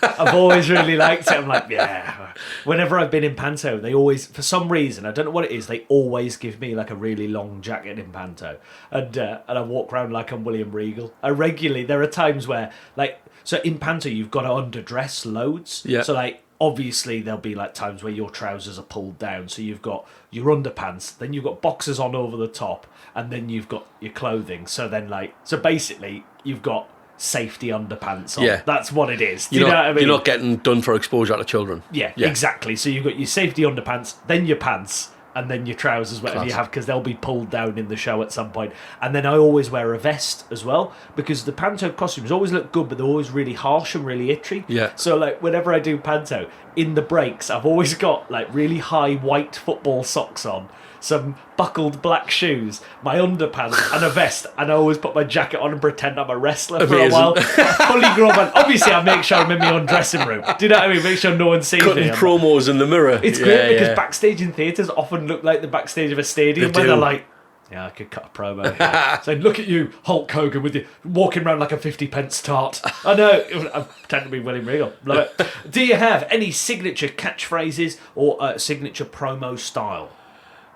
Speaker 2: I've always really liked it. I'm like, yeah. Whenever I've been in Panto, they always, for some reason, I don't know what it is, they always give me like a really long jacket in Panto. And I walk around like I'm William Regal. There are times where, like, so in Panto, you've got to underdress loads.
Speaker 3: Yeah.
Speaker 2: So, like, obviously there'll be like times where your trousers are pulled down, so you've got your underpants, then you've got boxers on over the top, and then you've got your clothing. So then so basically you've got safety underpants on.
Speaker 3: Yeah.
Speaker 2: That's what it is. Do
Speaker 3: You're
Speaker 2: you
Speaker 3: not,
Speaker 2: know what I mean?
Speaker 3: You're not getting done for exposure to children.
Speaker 2: Yeah, exactly. So you've got your safety underpants, then your pants, and then your trousers, whatever you have, because they'll be pulled down in the show at some point. And then I always wear a vest as well, because the panto costumes always look good, but they're always really harsh and really itchy.
Speaker 3: Yeah.
Speaker 2: So like whenever I do panto, in the breaks, I've always got like really high white football socks on, some buckled black shoes, my underpants, and a vest, and I always put my jacket on and pretend I'm a wrestler for a while. Fully grown man. Obviously, I make sure I'm in my own dressing room. Do you know what I mean? Make sure no one sees
Speaker 3: Cutting
Speaker 2: me.
Speaker 3: promos in the mirror.
Speaker 2: It's great because backstage in theatres often look like the backstage of a stadium where they're like, yeah, I could cut a promo here. Saying, look at you, Hulk Hogan, with you walking around like a 50p tart. I know, I pretend to be William Regal. Love it. Do you have any signature catchphrases or signature promo style?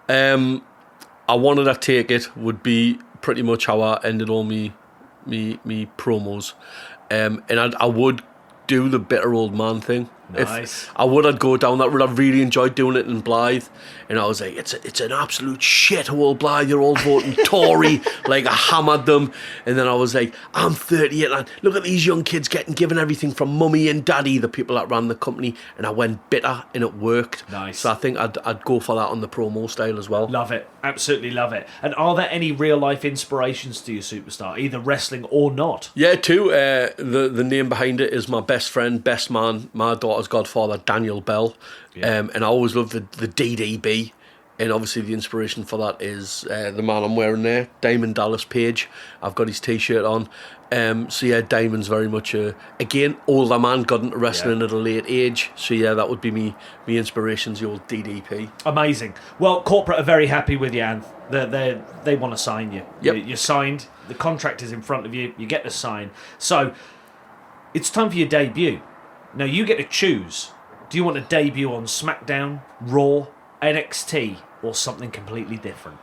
Speaker 3: I wanted to take it would be pretty much how I ended all me promos. And I would do the bitter old man thing.
Speaker 2: Nice.
Speaker 3: If I would, I'd go down that route. I really enjoyed doing it in Blythe, and I was like, it's an absolute shithole, Blythe. You're all voting Tory. Like, I hammered them, and then I was like, I'm 38, and look at these young kids getting given everything from mummy and daddy, the people that ran the company, and I went bitter, and it worked.
Speaker 2: Nice.
Speaker 3: So I think I'd go for that on the promo style as well.
Speaker 2: Love it. Absolutely love it. And are there any real life inspirations to your superstar, either wrestling or not?
Speaker 3: Yeah, too. The name behind it is my best friend, best man, my daughter's godfather, Daniel Bell.
Speaker 2: Yeah.
Speaker 3: And I always loved the DDB. And obviously the inspiration for that is the man I'm wearing there, Diamond Dallas Page. I've got his T-shirt on. So yeah, Diamond's very much again, older man, got into wrestling at a late age. So yeah, that would be me inspiration's the old DDP.
Speaker 2: Amazing. Well, corporate are very happy with you, Anth. They want to sign you.
Speaker 3: Yep.
Speaker 2: You're signed. The contract is in front of you. You get to sign. So it's time for your debut. Now you get to choose. Do you want to debut on SmackDown, Raw, NXT, or something completely different?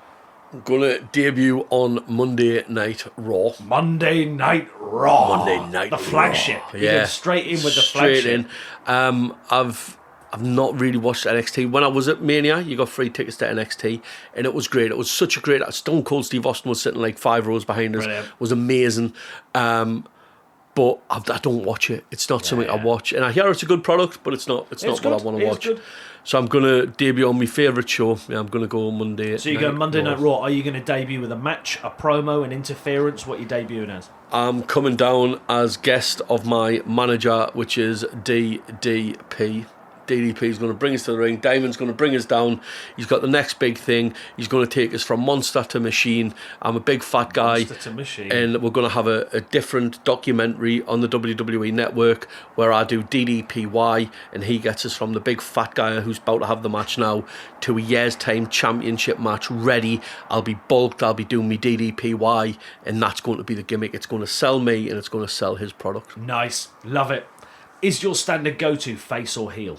Speaker 3: I'm gonna debut on Monday Night Raw.
Speaker 2: Monday Night Raw.
Speaker 3: Monday Night
Speaker 2: the
Speaker 3: Raw.
Speaker 2: flagship.
Speaker 3: Yeah.
Speaker 2: You go straight in with the
Speaker 3: Straight
Speaker 2: flagship.
Speaker 3: in. I've not really watched NXT. When I was at Mania, you got free tickets to NXT, and it was great. It was such a great. Stone Cold Steve Austin was sitting like 5 rows behind us.
Speaker 2: Brilliant.
Speaker 3: It was amazing. But I don't watch it. It's not something I watch, and I hear it's a good product, but it's not. It's not
Speaker 2: good.
Speaker 3: what I want
Speaker 2: It
Speaker 3: to
Speaker 2: is
Speaker 3: watch.
Speaker 2: good.
Speaker 3: So I'm gonna debut on my favourite show. Yeah, I'm gonna go Monday.
Speaker 2: So you go Monday Night Raw. Are you going to debut with a match, a promo, an interference? What are you debuting as?
Speaker 3: I'm coming down as guest of my manager, which is DDP. DDP is going to bring us to the ring. Diamond's going to bring us down. He's got the next big thing. He's going to take us from monster to machine. I'm a big fat guy.
Speaker 2: Monster to machine.
Speaker 3: And we're going to have a different documentary on the WWE network where I do DDPY and he gets us from the big fat guy who's about to have the match now to a year's time championship match ready. I'll be bulked. I'll be doing me DDPY and that's going to be the gimmick. It's going to sell me and it's going to sell his product.
Speaker 2: Nice. Love it. Is your standard go-to face or heel?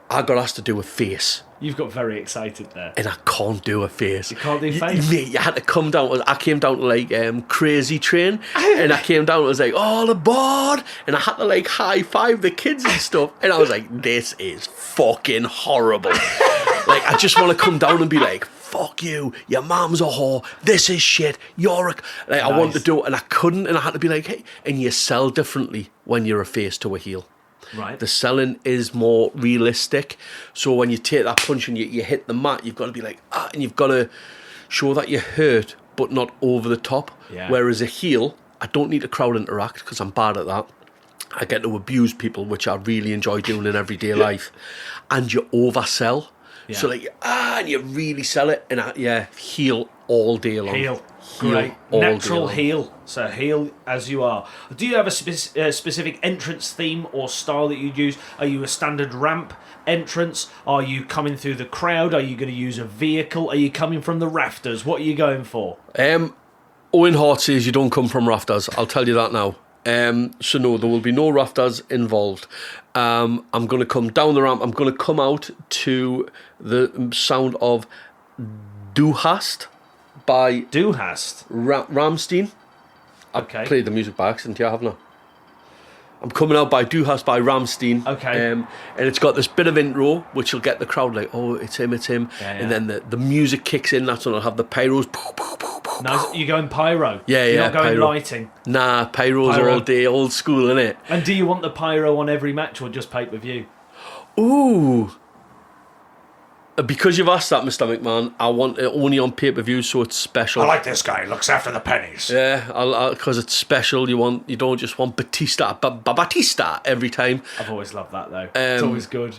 Speaker 3: I got asked to do a face.
Speaker 2: You've got very excited there.
Speaker 3: And I can't do a face.
Speaker 2: You can't do face?
Speaker 3: Mate, you had to come down. I came down to like Crazy Train, and I came down and was like, all aboard! And I had to like high five the kids and stuff. And I was like, this is fucking horrible. Like, I just want to come down and be like, fuck you, your mum's a whore, this is shit, you're a... Like, I wanted to do it, and I couldn't, and I had to be like, hey, and you sell differently when you're a face to a heel.
Speaker 2: Right.
Speaker 3: The selling is more realistic. So when you take that punch and you hit the mat, you've got to be like, and you've got to show that you're hurt, but not over the top.
Speaker 2: Yeah.
Speaker 3: Whereas a heel, I don't need to crowd interact because I'm bad at that. I get to abuse people, which I really enjoy doing in everyday life. And you oversell.
Speaker 2: Yeah.
Speaker 3: So like, and you really sell it. And heel all day long.
Speaker 2: Heel. Great.
Speaker 3: all day
Speaker 2: Natural
Speaker 3: long.
Speaker 2: heel. So heel as you are. Do you have a specific entrance theme or style that you use? Are you a standard ramp entrance? Are you coming through the crowd? Are you going to use a vehicle? Are you coming from the rafters? What are you going for?
Speaker 3: Owen Hart says you don't come from rafters. I'll tell you that now. So no, there will be no rafters involved. I'm going to come down the ramp. I'm going to come out to the sound of Du Hast by
Speaker 2: Du Hast.
Speaker 3: Ramstein.
Speaker 2: Okay.
Speaker 3: I played the music by accident, yeah, haven't I? I'm Coming Out by Du Hast by Rammstein.
Speaker 2: Okay.
Speaker 3: And it's got this bit of intro, which will get the crowd like, oh, it's him.
Speaker 2: Yeah.
Speaker 3: And then the music kicks in. That's when I'll have the pyros.
Speaker 2: Nice. You're going pyro.
Speaker 3: Yeah,
Speaker 2: You're not going
Speaker 3: pyro.
Speaker 2: lighting.
Speaker 3: Nah, pyros
Speaker 2: Pyro.
Speaker 3: all day, old school, innit?
Speaker 2: And do you want the pyro on every match or just pay-per-view?
Speaker 3: Ooh. Because you've asked that, Mr. McMahon, I want it only on pay-per-view, so it's special.
Speaker 2: I like this guy. He looks after the pennies.
Speaker 3: Yeah, because it's special. You don't just want Batista every time.
Speaker 2: I've always loved that though. It's always good.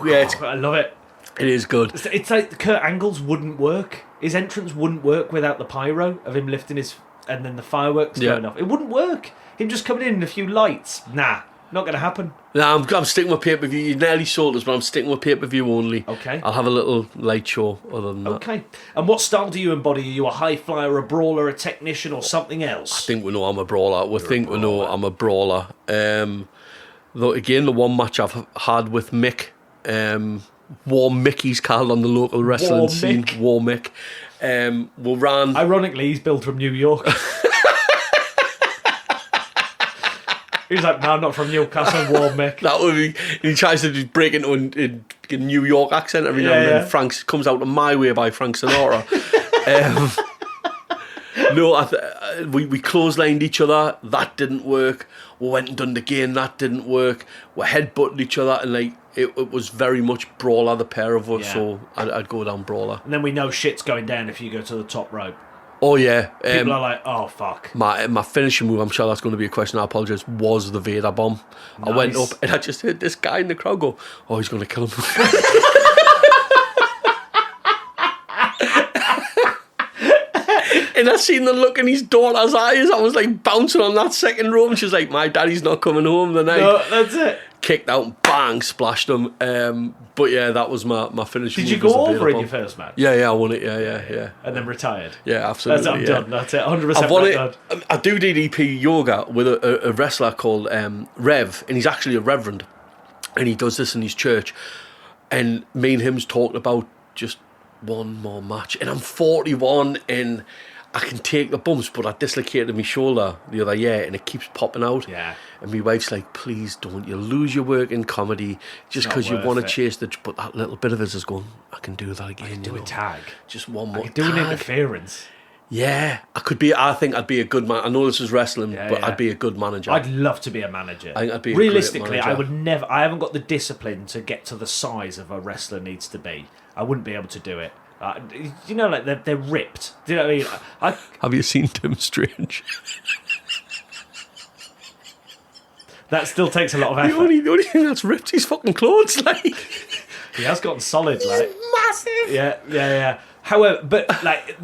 Speaker 3: Yeah,
Speaker 2: I love it.
Speaker 3: it is good.
Speaker 2: It's like Kurt Angle's wouldn't work. His entrance wouldn't work without the pyro of him lifting his and then the fireworks going off. It wouldn't work. Him just coming in a few lights. Nah, not going to happen.
Speaker 3: Nah, I'm sticking with pay-per-view. You nearly sold us, but I'm sticking with pay-per-view only.
Speaker 2: Okay.
Speaker 3: I'll have a little light show other than that.
Speaker 2: Okay. And what style do you embody? Are you a high flyer, a brawler, a technician, or something
Speaker 3: I
Speaker 2: else?
Speaker 3: think we know I'm a brawler. We know I'm a brawler. Though again, the one match I've had with Mick, War Mick, he's called on the local wrestling
Speaker 2: War
Speaker 3: scene.
Speaker 2: Mick.
Speaker 3: War Mick. We ran.
Speaker 2: Ironically, he's billed from New York. He's like, no, I'm not from Newcastle, War Mick.
Speaker 3: That would be. He tries to just break into a New York accent every now and then. Frank comes out of My Way by Frank Sinatra. No, we clotheslined each other. That didn't work. We went and done it again. That didn't work. We headbutted each other, and like it was very much brawler, the pair of us.
Speaker 2: Yeah.
Speaker 3: So I'd go down brawler.
Speaker 2: And then we know shit's going down if you go to the top rope.
Speaker 3: Oh yeah.
Speaker 2: People are like, oh fuck.
Speaker 3: My finishing move, I'm sure that's going to be a question, I apologise, was the Vader bomb. I went up and I just heard this guy in the crowd go, oh, he's going to kill him. And I seen the look in his daughter's eyes. I was like bouncing on that second row, and she was like, my daddy's not coming home tonight.
Speaker 2: No, that's it.
Speaker 3: Kicked out and bang, splashed him. But yeah, that was my finishing
Speaker 2: Did
Speaker 3: move.
Speaker 2: you go
Speaker 3: was the
Speaker 2: over
Speaker 3: Vader
Speaker 2: in
Speaker 3: bomb.
Speaker 2: your first match?
Speaker 3: Yeah, I won it. Yeah.
Speaker 2: And then retired?
Speaker 3: Yeah, absolutely.
Speaker 2: I'm done. That's it. 100%
Speaker 3: I've won
Speaker 2: done.
Speaker 3: it. I do DDP yoga with a wrestler called Rev, and he's actually a reverend, and he does this in his church. And me and him's talked about just one more match, and I'm 41, and I can take the bumps, but I dislocated my shoulder the other year, and it keeps popping out.
Speaker 2: Yeah.
Speaker 3: And my wife's like, please don't, you lose your work in comedy just because you
Speaker 2: worth
Speaker 3: want to
Speaker 2: it.
Speaker 3: chase the. But that little bit of us is going, I can do that again.
Speaker 2: I can do
Speaker 3: you
Speaker 2: a
Speaker 3: know.
Speaker 2: tag.
Speaker 3: Just one more.
Speaker 2: I can do an
Speaker 3: tag.
Speaker 2: interference.
Speaker 3: Yeah, I could be. I think I'd be a good man. I know this is wrestling, but
Speaker 2: Yeah.
Speaker 3: I'd be a good manager.
Speaker 2: I'd love to be a manager.
Speaker 3: I think I'd be a great
Speaker 2: Realistically,
Speaker 3: manager.
Speaker 2: I would never. I haven't got the discipline to get to the size of a wrestler needs to be. I wouldn't be able to do it. You know, like they're ripped. Do you know what I mean?
Speaker 3: Have you seen Tim Strange?
Speaker 2: That still takes a lot of
Speaker 3: the
Speaker 2: effort.
Speaker 3: only thing that's ripped is fucking clothes. Like
Speaker 2: He has gotten solid, like
Speaker 3: massive.
Speaker 2: yeah. However, but like.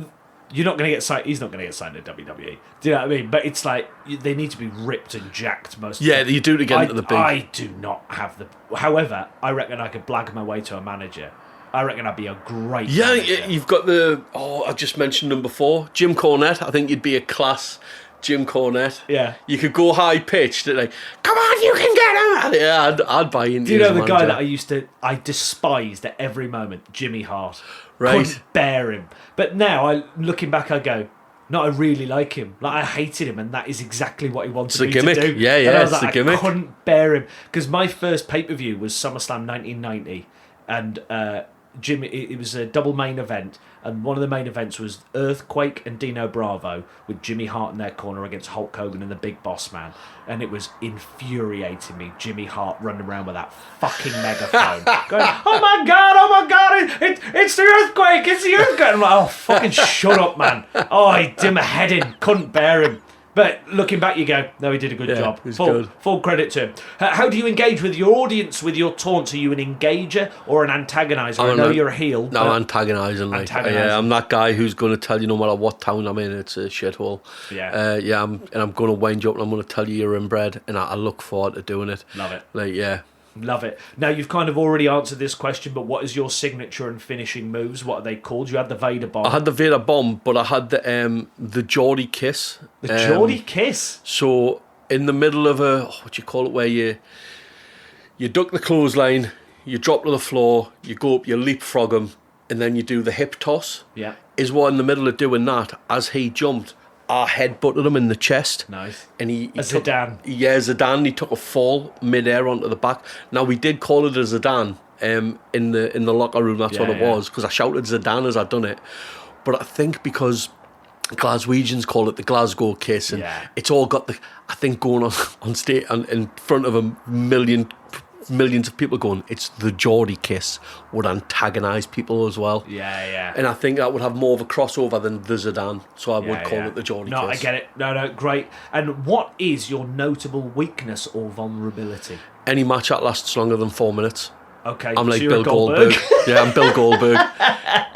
Speaker 2: You're not going to get signed. He's not going to get signed to WWE. Do you know what I mean? But it's like they need to be ripped and jacked most.
Speaker 3: Yeah,
Speaker 2: of the
Speaker 3: you do to get into the big.
Speaker 2: I do not have the. However, I reckon I could blag my way to a manager. I reckon I'd be a great.
Speaker 3: Yeah,
Speaker 2: manager.
Speaker 3: you've got the. Oh, I just mentioned him before. Jim Cornette. I think you'd be a class Jim Cornette.
Speaker 2: Yeah.
Speaker 3: You could go high pitched. Like, come on, you can get him. Yeah, I'd buy into.
Speaker 2: Do you know
Speaker 3: as a
Speaker 2: the guy
Speaker 3: manager.
Speaker 2: that I despised at every moment? Jimmy Hart.
Speaker 3: Right.
Speaker 2: Couldn't bear him. But now, looking back, I go, no, I really like him. Like, I hated him, and that is exactly what he wanted
Speaker 3: It's the
Speaker 2: me
Speaker 3: gimmick.
Speaker 2: to do.
Speaker 3: Yeah,
Speaker 2: And I was
Speaker 3: it's the
Speaker 2: like,
Speaker 3: gimmick.
Speaker 2: I couldn't bear him. Because my first pay-per-view was SummerSlam 1990, and Jimmy, it was a double main event, and one of the main events was Earthquake and Dino Bravo with Jimmy Hart in their corner against Hulk Hogan and the Big Boss Man, and it was infuriating me. Jimmy Hart running around with that fucking megaphone, going, "Oh my god, it's the Earthquake, it's the Earthquake!" I'm like, "Oh fucking shut up, man!" Oh, he did my head in, couldn't bear him. But looking back, you go, no, he did a good job.
Speaker 3: he's
Speaker 2: Full,
Speaker 3: good.
Speaker 2: full credit to him. How do you engage with your audience with your taunts? Are you an engager or an antagonizer? I know you're a heel.
Speaker 3: No,
Speaker 2: but
Speaker 3: antagonising. Like,
Speaker 2: Antagonising.
Speaker 3: yeah, I'm that guy who's going to tell you no matter what town I'm in, it's a shithole.
Speaker 2: Yeah.
Speaker 3: I'm going to wind you up and I'm going to tell you you're inbred, and I look forward to doing it.
Speaker 2: Love it.
Speaker 3: Like, yeah.
Speaker 2: Love it. Now, you've kind of already answered this question, but what is your signature and finishing moves? What are they called? You had the Vader bomb.
Speaker 3: I had the Vader bomb, but I had the Geordie kiss.
Speaker 2: The Geordie kiss?
Speaker 3: So in the middle of what do you call it, where you duck the clothesline, you drop to the floor, you go up, you leapfrog him, and then you do the hip toss.
Speaker 2: Yeah.
Speaker 3: Is what in the middle of doing that, as he jumped, I headbutted him in the chest.
Speaker 2: Nice.
Speaker 3: And he took,
Speaker 2: Zidane.
Speaker 3: Yeah, Zidane. He took a fall mid-air onto the back. Now, we did call it a Zidane in the locker room. That's what it was, because I shouted Zidane as I'd done it. But I think because Glaswegians call it the Glasgow kiss, and it's all got I think going on stage and in front of millions of people going, it's the Geordie kiss, would antagonise people as well.
Speaker 2: Yeah.
Speaker 3: And I think that would have more of a crossover than the Zidane, so I would call it the Geordie kiss.
Speaker 2: No, I get it. No, great. And what is your notable weakness or vulnerability?
Speaker 3: Any match that lasts longer than 4 minutes.
Speaker 2: Okay,
Speaker 3: I'm like
Speaker 2: so
Speaker 3: Bill Goldberg. Yeah, I'm Bill Goldberg.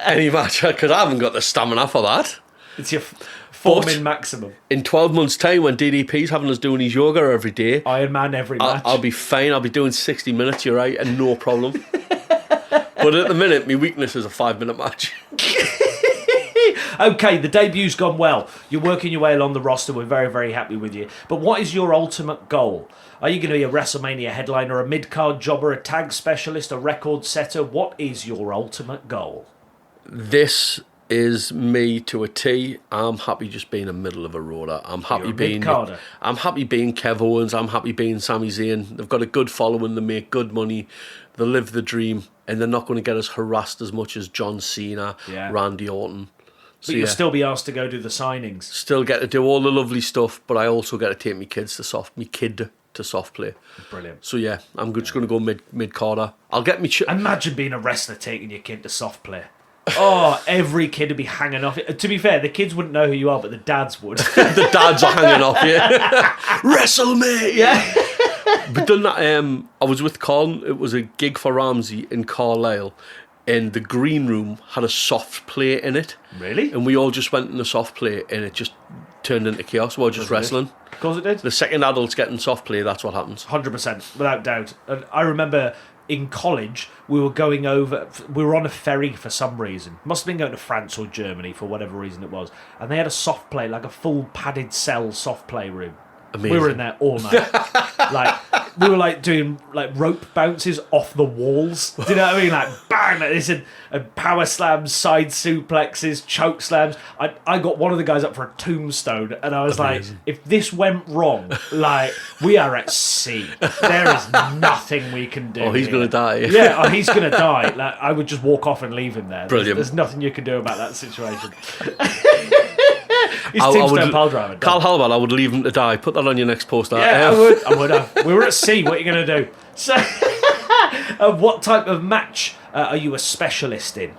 Speaker 3: Any match, because I haven't got the stamina for that.
Speaker 2: It's your form-in maximum.
Speaker 3: In 12 months' time, when DDP's having us doing his yoga every day,
Speaker 2: Iron Man every match.
Speaker 3: I'll be fine. I'll be doing 60 minutes, you're right, and no problem. But at the minute, my weakness is a 5-minute match.
Speaker 2: Okay, the debut's gone well. You're working your way along the roster. We're very, very happy with you. But what is your ultimate goal? Are you going to be a WrestleMania headliner, a mid-card jobber, a tag specialist, a record setter? What is your ultimate goal?
Speaker 3: This is me to a T. I'm happy just being a middle of a roader. I'm happy being Kev Owens. I'm happy being Sami Zayn. They've got a good following. They make good money. They live the dream, and they're not going to get us harassed as much as John Cena, Randy Orton.
Speaker 2: So you'll still be asked to go do the signings.
Speaker 3: Still get to do all the lovely stuff, but I also get to take my kid to soft play.
Speaker 2: Brilliant.
Speaker 3: So yeah, I'm just going to go mid carder. I'll get me.
Speaker 2: Imagine being a wrestler taking your kid to soft play. Oh, every kid would be hanging off. To be fair, the kids wouldn't know who you are, but the dads would.
Speaker 3: The dads are hanging off you. Wrestle me!
Speaker 2: Yeah.
Speaker 3: But done that, I was with Carl. It was a gig for Ramsey in Carlisle, and the green room had a soft play in it.
Speaker 2: Really?
Speaker 3: And we all just went in the soft play, and it just turned into chaos. We were just wrestling.
Speaker 2: Of course it did.
Speaker 3: The second adults getting soft play, that's what happens.
Speaker 2: 100%, without doubt. And I remember in college, we were on a ferry for some reason. Must have been going to France or Germany for whatever reason it was. And they had a soft play, like a full padded cell soft play room.
Speaker 3: Amazing.
Speaker 2: We were in there all night. We were doing rope bounces off the walls. Do you know what I mean? Bang, like this, and power slams, side suplexes, choke slams. I got one of the guys up for a tombstone, and I was
Speaker 3: Amazing.
Speaker 2: if this went wrong, we are at sea. There is nothing we can do.
Speaker 3: Oh, he's going to die.
Speaker 2: Yeah, he's going to die. I would just walk off and leave him there.
Speaker 3: Brilliant.
Speaker 2: There's nothing you can do about that situation. His tombstone pile driver.
Speaker 3: Carl Halbert, I would leave him to die. Put that on your next poster.
Speaker 2: Yeah, I would have. We were at sea. What are you going to do? So, what type of match are you a specialist in?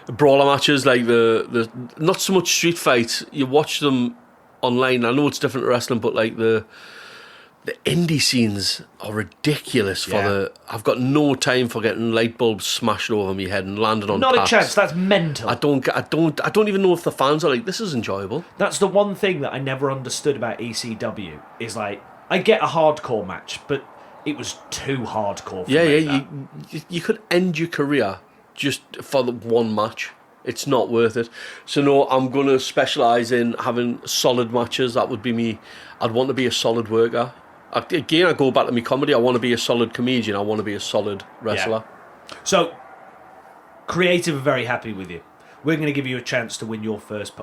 Speaker 3: Brawler matches, like the not so much street fights. You watch them online. I know it's different to wrestling, but the indie scenes are ridiculous. I've got no time for getting light bulbs smashed over my head and landing on.
Speaker 2: Not
Speaker 3: packs.
Speaker 2: a chance. That's mental.
Speaker 3: I don't even know if the fans are like, this is enjoyable.
Speaker 2: That's the one thing that I never understood about ECW. Is I get a hardcore match, but it was too hardcore. For me,
Speaker 3: you could end your career just for the one match. It's not worth it. So no, I'm going to specialise in having solid matches. That would be me. I'd want to be a solid worker. Again, I go back to my comedy. I want to be a solid comedian. I want to be a solid wrestler.
Speaker 2: Yeah. So, creative are very happy with you. We're going to give you a chance to win your first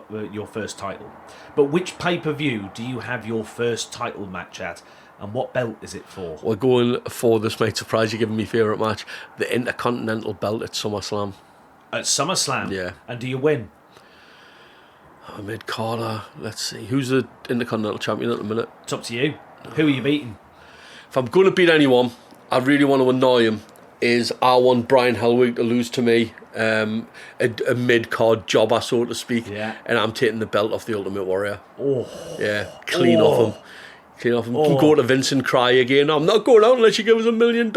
Speaker 2: title. But which pay-per-view do you have your first title match at? And what belt is it for?
Speaker 3: We're going for, this might surprise you, giving me favourite match, the Intercontinental belt at SummerSlam.
Speaker 2: At SummerSlam?
Speaker 3: Yeah.
Speaker 2: And do you win?
Speaker 3: Mid-carder. Let's see. Who's the Intercontinental champion at the minute?
Speaker 2: It's up to you. Who are you beating?
Speaker 3: If I'm going to beat anyone, I really want to annoy him, is I want Brian Hellwig to lose to me, a mid-card jobber, so to speak, and I'm taking the belt off the Ultimate Warrior.
Speaker 2: Oh.
Speaker 3: Yeah, clean off him. You can go to Vince and cry again. I'm not going out unless you give us $1 million.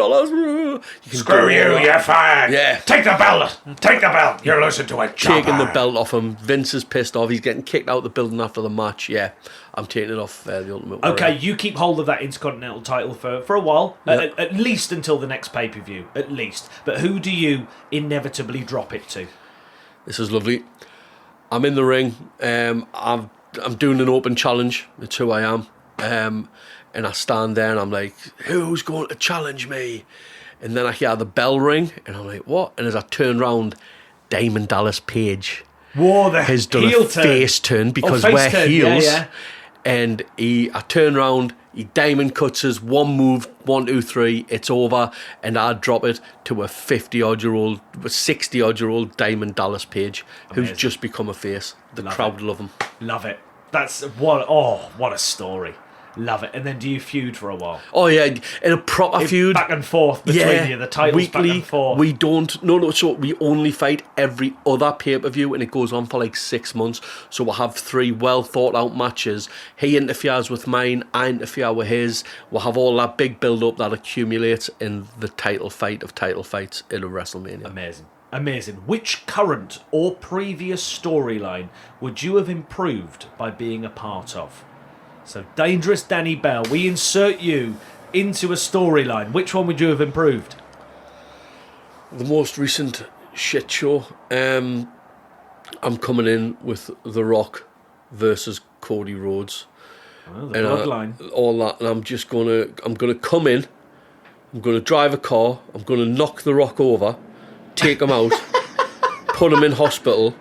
Speaker 2: Screw you, you're fired.
Speaker 3: Yeah.
Speaker 2: Take the belt. Take the belt. You're losing to a jobber.
Speaker 3: Taking the belt off him. Vince is pissed off. He's getting kicked out of the building after the match. Yeah, I'm taking it off the Ultimate Warrior.
Speaker 2: Okay, you keep hold of that Intercontinental title for a while.
Speaker 3: Yep.
Speaker 2: At least until the next pay-per-view. At least. But who do you inevitably drop it to?
Speaker 3: This is lovely. I'm in the ring. I'm doing an open challenge. That's who I am. And I stand there and I'm like, who's going to challenge me? And then I hear the bell ring and I'm like, what? And as I turn round, Diamond Dallas Page.
Speaker 2: Whoa, the
Speaker 3: has done
Speaker 2: heel
Speaker 3: a
Speaker 2: turn.
Speaker 3: face turn because
Speaker 2: face
Speaker 3: we're
Speaker 2: turn,
Speaker 3: heels.
Speaker 2: yeah.
Speaker 3: And I turn around, he diamond cuts us, one move, 1, 2, 3, it's over, and I drop it to a 50-odd-year-old, 60-odd-year-old Diamond Dallas Page, who's
Speaker 2: Amazing.
Speaker 3: just become a face. The
Speaker 2: Love
Speaker 3: crowd
Speaker 2: it.
Speaker 3: love him.
Speaker 2: Love it. That's what a story. Love it. And then do you feud for a while?
Speaker 3: Oh yeah, in a proper feud.
Speaker 2: Back and forth between you, the titles
Speaker 3: weekly,
Speaker 2: back and forth.
Speaker 3: We don't. No. So we only fight every other pay-per-view, and it goes on for like 6 months. So we'll have 3 well thought out matches. He interferes with mine, I interfere with his. We'll have all that big build-up that accumulates in the title fight of title fights in a WrestleMania.
Speaker 2: Amazing. Amazing. Which current or previous storyline would you have improved by being a part of? So, Dangerous Danny Bell, we insert you into a storyline. Which one would you have improved?
Speaker 3: The most recent shit show. I'm coming in with The Rock versus Cody Rhodes.
Speaker 2: Well, the bloodline.
Speaker 3: All that, and I'm gonna come in. I'm gonna drive a car. I'm gonna knock The Rock over, take him out, put him in hospital,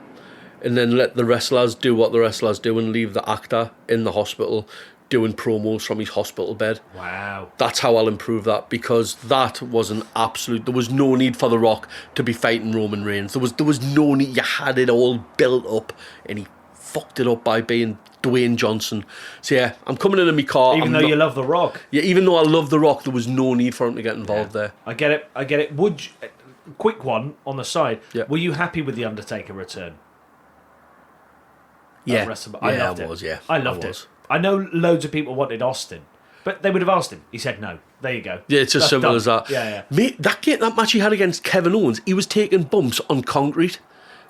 Speaker 3: and then let the wrestlers do what the wrestlers do and leave the actor in the hospital doing promos from his hospital bed.
Speaker 2: Wow.
Speaker 3: That's how I'll improve that, because that was an absolute... There was no need for The Rock to be fighting Roman Reigns. There was no need. You had it all built up, and he fucked it up by being Dwayne Johnson. So yeah, I'm coming in my car.
Speaker 2: Even though you love The Rock.
Speaker 3: Yeah, even though I love The Rock, there was no need for him to get involved there.
Speaker 2: I get it. Would you, quick one on the side.
Speaker 3: Yeah.
Speaker 2: Were you happy with The Undertaker return?
Speaker 3: Yeah,
Speaker 2: I loved it.
Speaker 3: was, yeah.
Speaker 2: I loved it. I know loads of people wanted Austin, but they would have asked him. He said no. There you go.
Speaker 3: Yeah, it's as
Speaker 2: That's
Speaker 3: simple
Speaker 2: done.
Speaker 3: as that.
Speaker 2: Yeah.
Speaker 3: Mate, that match he had against Kevin Owens, he was taking bumps on concrete.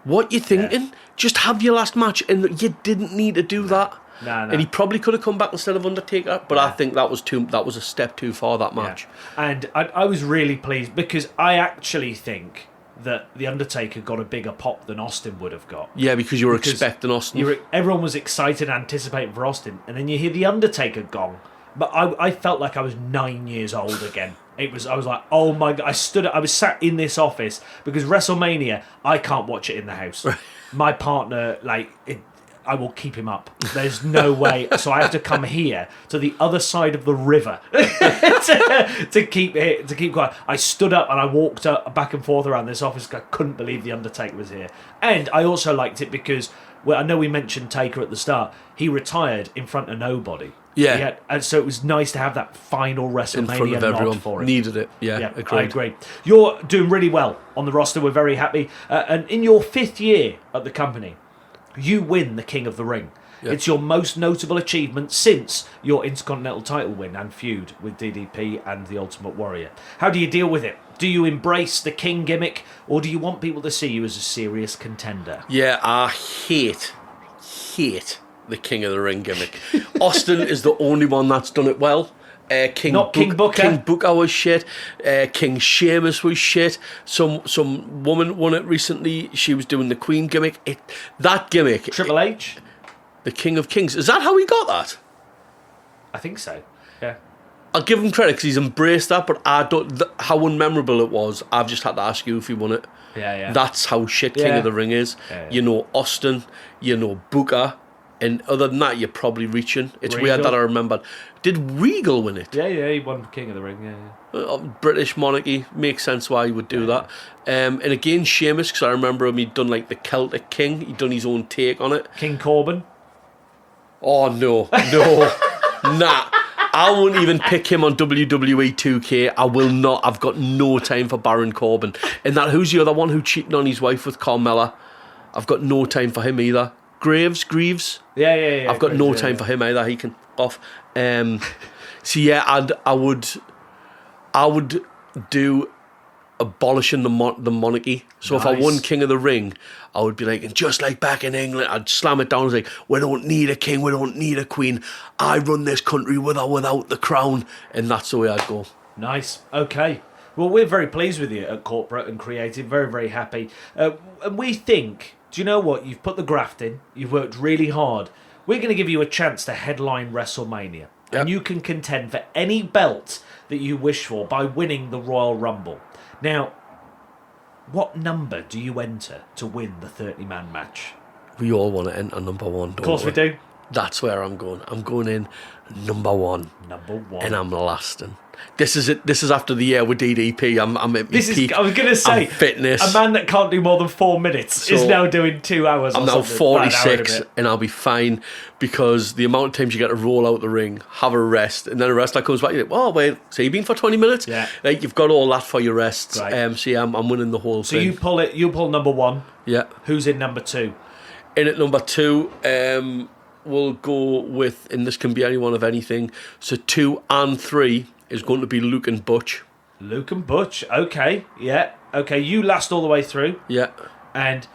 Speaker 3: What you thinking?
Speaker 2: Yeah.
Speaker 3: Just have your last match, and you didn't need to do that.
Speaker 2: No.
Speaker 3: And he probably could have come back instead of Undertaker, but I think that was a step too far, that match.
Speaker 2: Yeah. And I was really pleased because I actually think that The Undertaker got a bigger pop than Austin would have got.
Speaker 3: Yeah, because you were expecting Austin.
Speaker 2: Everyone was excited, anticipating for Austin, and then you hear The Undertaker gong. But I felt like I was 9 years old again. I was like, oh my God. I was sat in this office because WrestleMania, I can't watch it in the house. My partner, I will keep him up. There's no way. So I have to come here to the other side of the river to keep quiet. I stood up and I walked back and forth around this office. I couldn't believe The Undertaker was here. And I also liked it because, well, I know we mentioned Taker at the start. He retired in front of nobody.
Speaker 3: Yeah.
Speaker 2: And so it was nice to have that final WrestleMania
Speaker 3: in front of everyone.
Speaker 2: nod for him.
Speaker 3: Needed it. Yeah, agreed.
Speaker 2: I agree. You're doing really well on the roster. We're very happy. And in your 5th year at the company, you win the King of the Ring. Yeah. It's your most notable achievement since your Intercontinental title win and feud with DDP and the Ultimate Warrior. How do you deal with it? Do you embrace the King gimmick, or do you want people to see you as a serious contender?
Speaker 3: Yeah, I hate the King of the Ring gimmick. Austin is the only one that's done it well. King Booker. King Booker was shit. King Sheamus was shit. Some woman won it recently. She was doing the Queen gimmick. That gimmick.
Speaker 2: Triple H?
Speaker 3: The King of Kings. Is that how he got that?
Speaker 2: I think so. Yeah.
Speaker 3: I'll give him credit because he's embraced that, but I don't. How unmemorable it was. I've just had to ask you if he won it.
Speaker 2: Yeah.
Speaker 3: That's how shit King of the Ring is.
Speaker 2: Yeah.
Speaker 3: You know Austin. You know Booker. And other than that, you're probably reaching. It's
Speaker 2: Regal.
Speaker 3: weird that I remembered. Did Regal win it?
Speaker 2: Yeah, he won King of the Ring, yeah.
Speaker 3: British monarchy, makes sense why he would do that. And again, Sheamus, because I remember him, he'd done like the Celtic King. He'd done his own take on it.
Speaker 2: King Corbin?
Speaker 3: Oh, no. Nah. I won't even pick him on WWE 2K. I will not. I've got no time for Baron Corbin. And who's the other one who cheated on his wife with Carmella? I've got no time for him either. Greaves.
Speaker 2: Yeah.
Speaker 3: I've got no time for him either. He can off. So yeah, I would do abolishing the monarchy. So if I won King of the Ring, I would be like, and just like back in England, I'd slam it down and say, we don't need a king, we don't need a queen. I run this country with or without the crown, and that's the way I'd go.
Speaker 2: Nice. Okay. Well, we're very pleased with you at Corporate and Creative. Very, very happy. And we think, do you know what? You've put the graft in. You've worked really hard. We're going to give you a chance to headline WrestleMania. Yep. And you can contend for any belt that you wish for by winning the Royal Rumble. Now, what number do you enter to win the 30-man match?
Speaker 3: We all want to enter number one, don't
Speaker 2: Of course we do.
Speaker 3: That's where I'm going. I'm going in number one.
Speaker 2: Number one.
Speaker 3: And I'm lasting. This is it. This is after the year with DDP. I'm at my peak.
Speaker 2: I was going to say,
Speaker 3: fitness.
Speaker 2: a man that can't do more than 4 minutes is now doing 2 hours.
Speaker 3: I'm now 46 and I'll be fine because the amount of times you get to roll out the ring, have a rest, and then a wrestler comes back. You're like, oh wait, so you've been for 20 minutes?
Speaker 2: Yeah.
Speaker 3: Like, you've got all that for your rests.
Speaker 2: Right.
Speaker 3: So yeah, I'm winning the whole thing.
Speaker 2: So you pull number one.
Speaker 3: Yeah.
Speaker 2: Who's in number two?
Speaker 3: In at number two, we'll go with, and this can be anyone of anything. So 2 and 3 is going to be Luke and Butch.
Speaker 2: Luke and Butch. Okay. Yeah. Okay. You last all the way through.
Speaker 3: Yeah.
Speaker 2: And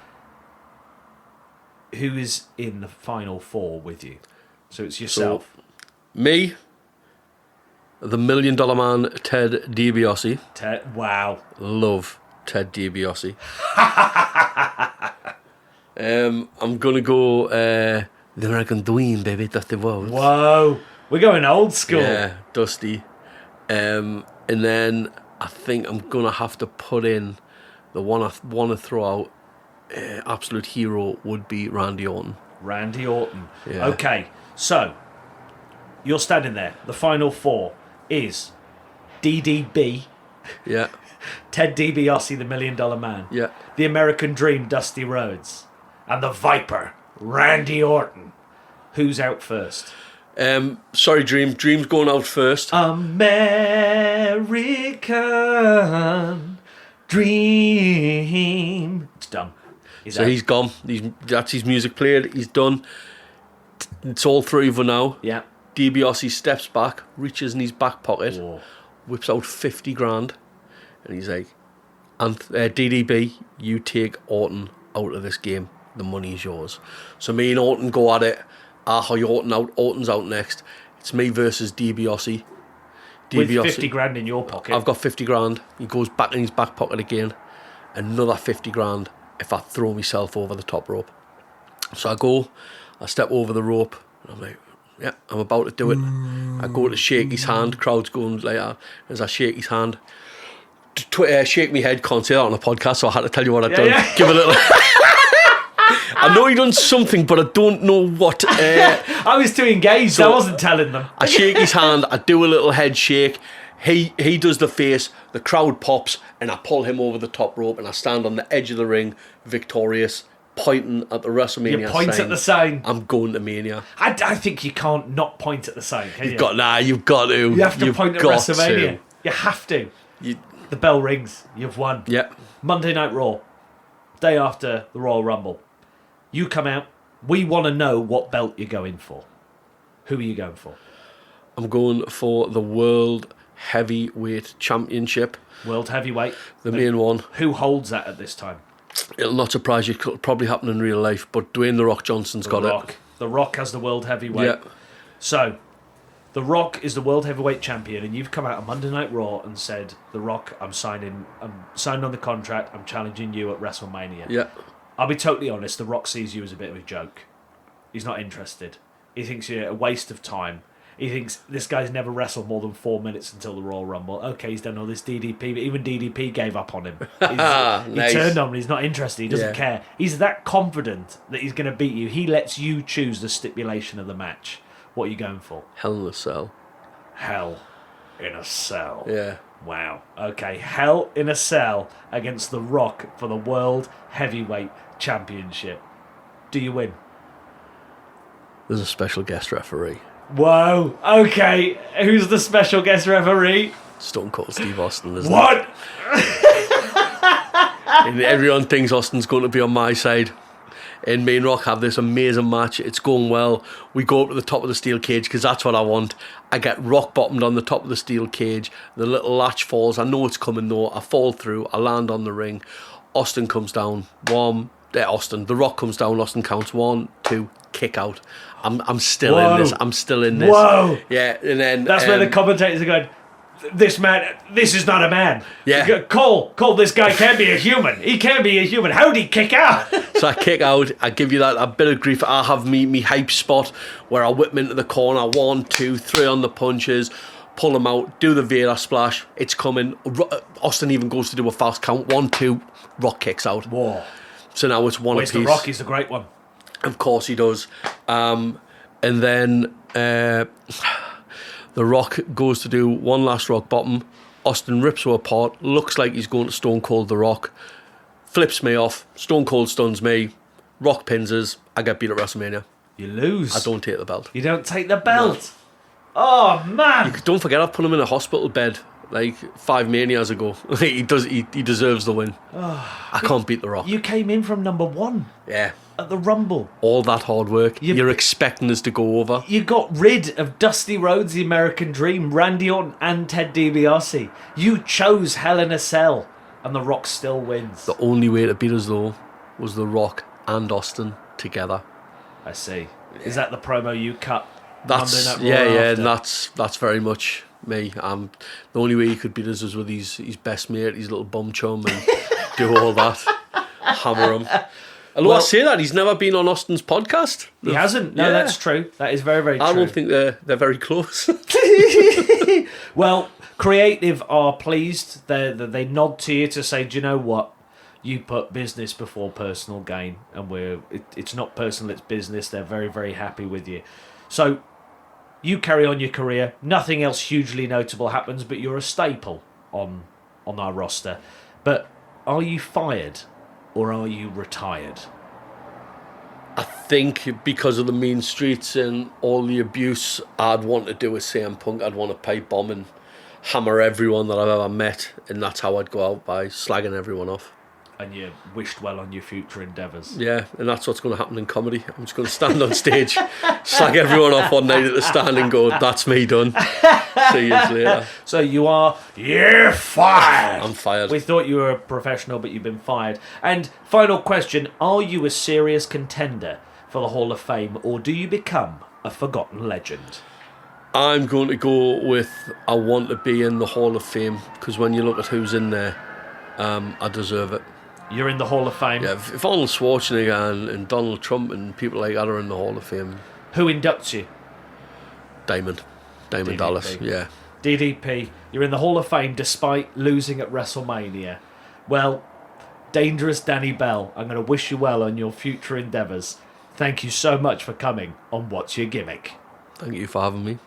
Speaker 2: who is in the final 4 with you? So it's yourself.
Speaker 3: So, me, the $1 Million Man, Ted DiBiase.
Speaker 2: Wow.
Speaker 3: Love Ted DiBiase. I'm going to go the American Dream, baby, Dusty Rhodes.
Speaker 2: Whoa. We're going old school.
Speaker 3: Yeah, Dusty. And then I think I'm going to have to put in the one I want to throw out. Absolute hero would be Randy Orton.
Speaker 2: Randy Orton.
Speaker 3: Yeah.
Speaker 2: Okay, so you're standing there. The final 4 is DDB,
Speaker 3: Yeah,
Speaker 2: Ted DiBiase, the $1 Million Man,
Speaker 3: yeah.
Speaker 2: the American Dream, Dusty Rhodes, and the Viper, Randy Orton. Who's out first?
Speaker 3: Sorry, Dream. Dream's going out first.
Speaker 2: American Dream. It's done.
Speaker 3: He's gone. That's his music played. He's done. It's all 3 of them now.
Speaker 2: Yeah.
Speaker 3: DiBiase steps back, reaches in his back pocket,
Speaker 2: Whoa.
Speaker 3: whips out 50 grand, and he's like, DDB, you take Orton out of this game. The money's yours. So me and Orton go at it. I hire Orton out. Orton's out next. It's me versus DiBiase.
Speaker 2: With 50 grand in your pocket.
Speaker 3: I've got 50 grand. He goes back in his back pocket again. Another 50 grand if I throw myself over the top rope. So I step over the rope, and I'm like, yeah, I'm about to do it. I go to shake his hand. Crowd's going like that. As I shake his hand, shake my head. Can't say that on a podcast, so I had to tell you what I'd done.
Speaker 2: Yeah.
Speaker 3: Give a little. I know he done something, but I don't know what.
Speaker 2: I was too engaged. I wasn't telling them.
Speaker 3: I shake his hand. I do a little head shake. He does the face. The crowd pops, and I pull him over the top rope, and I stand on the edge of the ring, victorious, pointing at the WrestleMania
Speaker 2: You point
Speaker 3: sign.
Speaker 2: at the sign.
Speaker 3: I'm going to Mania.
Speaker 2: I think you can't not point at the sign, can you?
Speaker 3: You've got to.
Speaker 2: You have to point at
Speaker 3: got
Speaker 2: WrestleMania.
Speaker 3: to.
Speaker 2: You have to. The bell rings. You've won.
Speaker 3: Yeah.
Speaker 2: Monday Night Raw. Day after the Royal Rumble. You come out. We want to know what belt you're going for. Who are you going for?
Speaker 3: I'm going for the World Heavyweight Championship.
Speaker 2: World Heavyweight.
Speaker 3: The main one.
Speaker 2: Who holds that at this time?
Speaker 3: It'll not surprise you. It'll probably happen in real life, but Dwayne "The Rock" Johnson's got it.
Speaker 2: The Rock has the World Heavyweight.
Speaker 3: Yeah.
Speaker 2: So, The Rock is the World Heavyweight Champion, and you've come out on Monday Night Raw and said, The Rock, I'm signed on the contract, I'm challenging you at WrestleMania.
Speaker 3: Yeah.
Speaker 2: I'll be totally honest, The Rock sees you as a bit of a joke. He's not interested. He thinks you're a waste of time. He thinks this guy's never wrestled more than 4 minutes until the Royal Rumble. Okay, he's done all this DDP, but even DDP gave up on him.
Speaker 3: Nice.
Speaker 2: He turned on him, he's not interested, he doesn't care. He's that confident that he's going to beat you. He lets you choose the stipulation of the match. What are you going for?
Speaker 3: Hell in a Cell.
Speaker 2: Hell in a Cell.
Speaker 3: Yeah.
Speaker 2: Wow. Okay, Hell in a Cell against The Rock for the World Heavyweight Championship. Do you win?
Speaker 3: There's a special guest referee.
Speaker 2: Whoa. Okay, who's the special guest referee?
Speaker 3: Stone Cold Steve Austin, isn't
Speaker 2: What?
Speaker 3: And everyone thinks Austin's going to be on my side. And me and Rock have this amazing match. It's going well. We go up to the top of the steel cage because that's what I want. I get rock bottomed on the top of the steel cage. The little latch falls. I know it's coming though. I fall through. I land on the ring. Austin comes down. The Rock comes down. Austin counts 1, 2, kick out. I'm still in this. I'm still in this.
Speaker 2: Whoa.
Speaker 3: Yeah, and then
Speaker 2: That's where the commentators are going, this is not a man.
Speaker 3: Yeah.
Speaker 2: Cole, this guy can't be a human. He can't be a human. How'd he kick out?
Speaker 3: So I kick out, I give you that a bit of grief. I have me hype spot where I whip him into the corner, 1, 2, 3 on the punches, pull him out, do the Vader splash. It's coming. Austin even goes to do a fast count. 1, 2, Rock kicks out.
Speaker 2: Whoa.
Speaker 3: So now it's one
Speaker 2: Where's
Speaker 3: apiece.
Speaker 2: the Rock? He's the great one.
Speaker 3: Of course he does. And then The Rock goes to do one last rock bottom. Austin rips her apart. Looks like he's going to Stone Cold The Rock. Flips me off. Stone Cold stuns me. Rock pins us. I get beat at WrestleMania.
Speaker 2: You lose.
Speaker 3: I don't take the belt.
Speaker 2: You don't take the belt. Oh man!
Speaker 3: Don't forget, I put him in a hospital bed like 5 Manias ago. He deserves the win. I can't beat The Rock.
Speaker 2: You came in from number 1.
Speaker 3: Yeah.
Speaker 2: At the Rumble.
Speaker 3: All that hard work. You're expecting us to go over.
Speaker 2: You got rid of Dusty Rhodes, the American Dream, Randy Orton and Ted DiBiase. You chose Hell in a Cell, and The Rock still wins.
Speaker 3: The only way to beat us, though, was The Rock and Austin together.
Speaker 2: I see. Is that the promo you cut?
Speaker 3: That's
Speaker 2: Monday Night Raw after?
Speaker 3: and that's very much me. The only way he could beat us was with his best mate, his little bum chum, and do all that, hammer him. Although I say that, he's never been on Austin's podcast.
Speaker 2: He hasn't. No, that's true. That is very, very true.
Speaker 3: I don't think they're very close.
Speaker 2: Well, creative are pleased. They nod to you to say, do you know what? You put business before personal gain, and it's not personal, it's business. They're very, very happy with you. So you carry on your career. Nothing else hugely notable happens, but you're a staple on our roster. But are you fired or are you retired?
Speaker 3: I think because of the mean streets and all the abuse, I'd want to do a CM Punk. I'd want to pipe bomb and hammer everyone that I've ever met, and that's how I'd go out, by slagging everyone off.
Speaker 2: And you wished well on your future endeavours.
Speaker 3: Yeah, and that's what's going to happen in comedy. I'm just going to stand on stage, slag everyone off one night at the stand and go, that's me done. See you later.
Speaker 2: So you're fired.
Speaker 3: I'm fired.
Speaker 2: We thought you were a professional, but you've been fired. And final question, are you a serious contender for the Hall of Fame, or do you become a forgotten legend?
Speaker 3: I'm going to go with I want to be in the Hall of Fame, because when you look at who's in there, I deserve it.
Speaker 2: You're in the Hall of Fame?
Speaker 3: Yeah, if Arnold Schwarzenegger and Donald Trump and people like that are in the Hall of Fame.
Speaker 2: Who inducts you?
Speaker 3: Diamond
Speaker 2: DDP.
Speaker 3: Dallas, yeah.
Speaker 2: DDP, you're in the Hall of Fame despite losing at WrestleMania. Well, Dangerous Danny Bell, I'm going to wish you well on your future endeavours. Thank you so much for coming on What's Your Gimmick?
Speaker 3: Thank you for having me.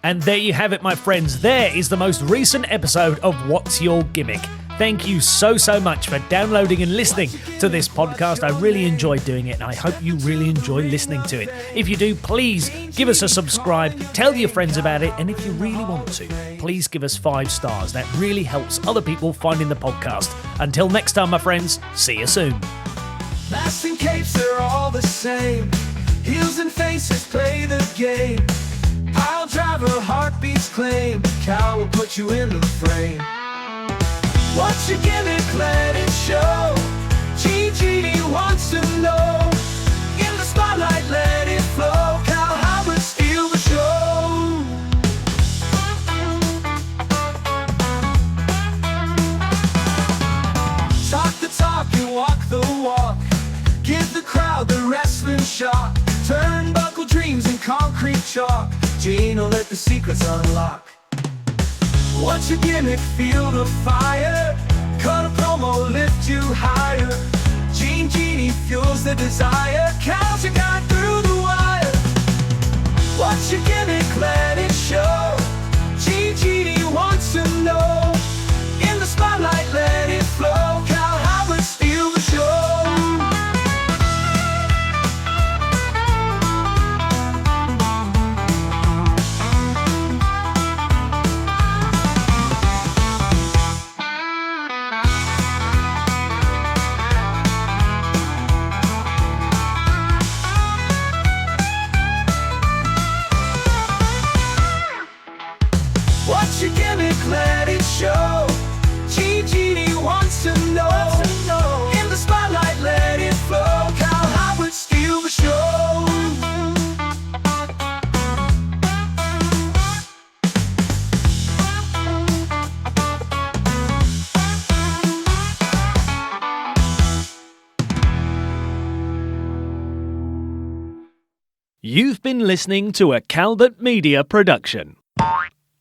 Speaker 2: And there you have it, my friends. There is the most recent episode of What's Your Gimmick. Thank you so much for downloading and listening to this podcast. I really enjoyed doing it, and I hope you really enjoy listening to it. If you do, please give us a subscribe, tell your friends about it, and if you really want to, please give us 5 stars. That really helps other people finding the podcast. Until next time, my friends, see you soon.
Speaker 1: Masks and capes, they're all the same. Heels and faces play the game. I'll drive a heartbeat's claim. Cow will put you in the frame. What's your gimmick? Let it show. GG wants to know. In the spotlight, let it flow. Cal Howard steal the show. Talk the talk and walk the walk. Give the crowd the wrestling shock. Turnbuckle dreams and concrete chalk. Gene will let the secrets unlock. What's your gimmick? Field of fire. Cut a promo, lift you higher. Genie fuels the desire. Cal's your guide through the wire. What's your gimmick? Let it show. Genie wants to know. In the spotlight, let it flow. Cal Howard steal the show. What's your gimmick? Let it show. Genie wants to know. In the spotlight, let it flow. Cal Howard steal the show.
Speaker 2: You've been listening to a Calvert Media production.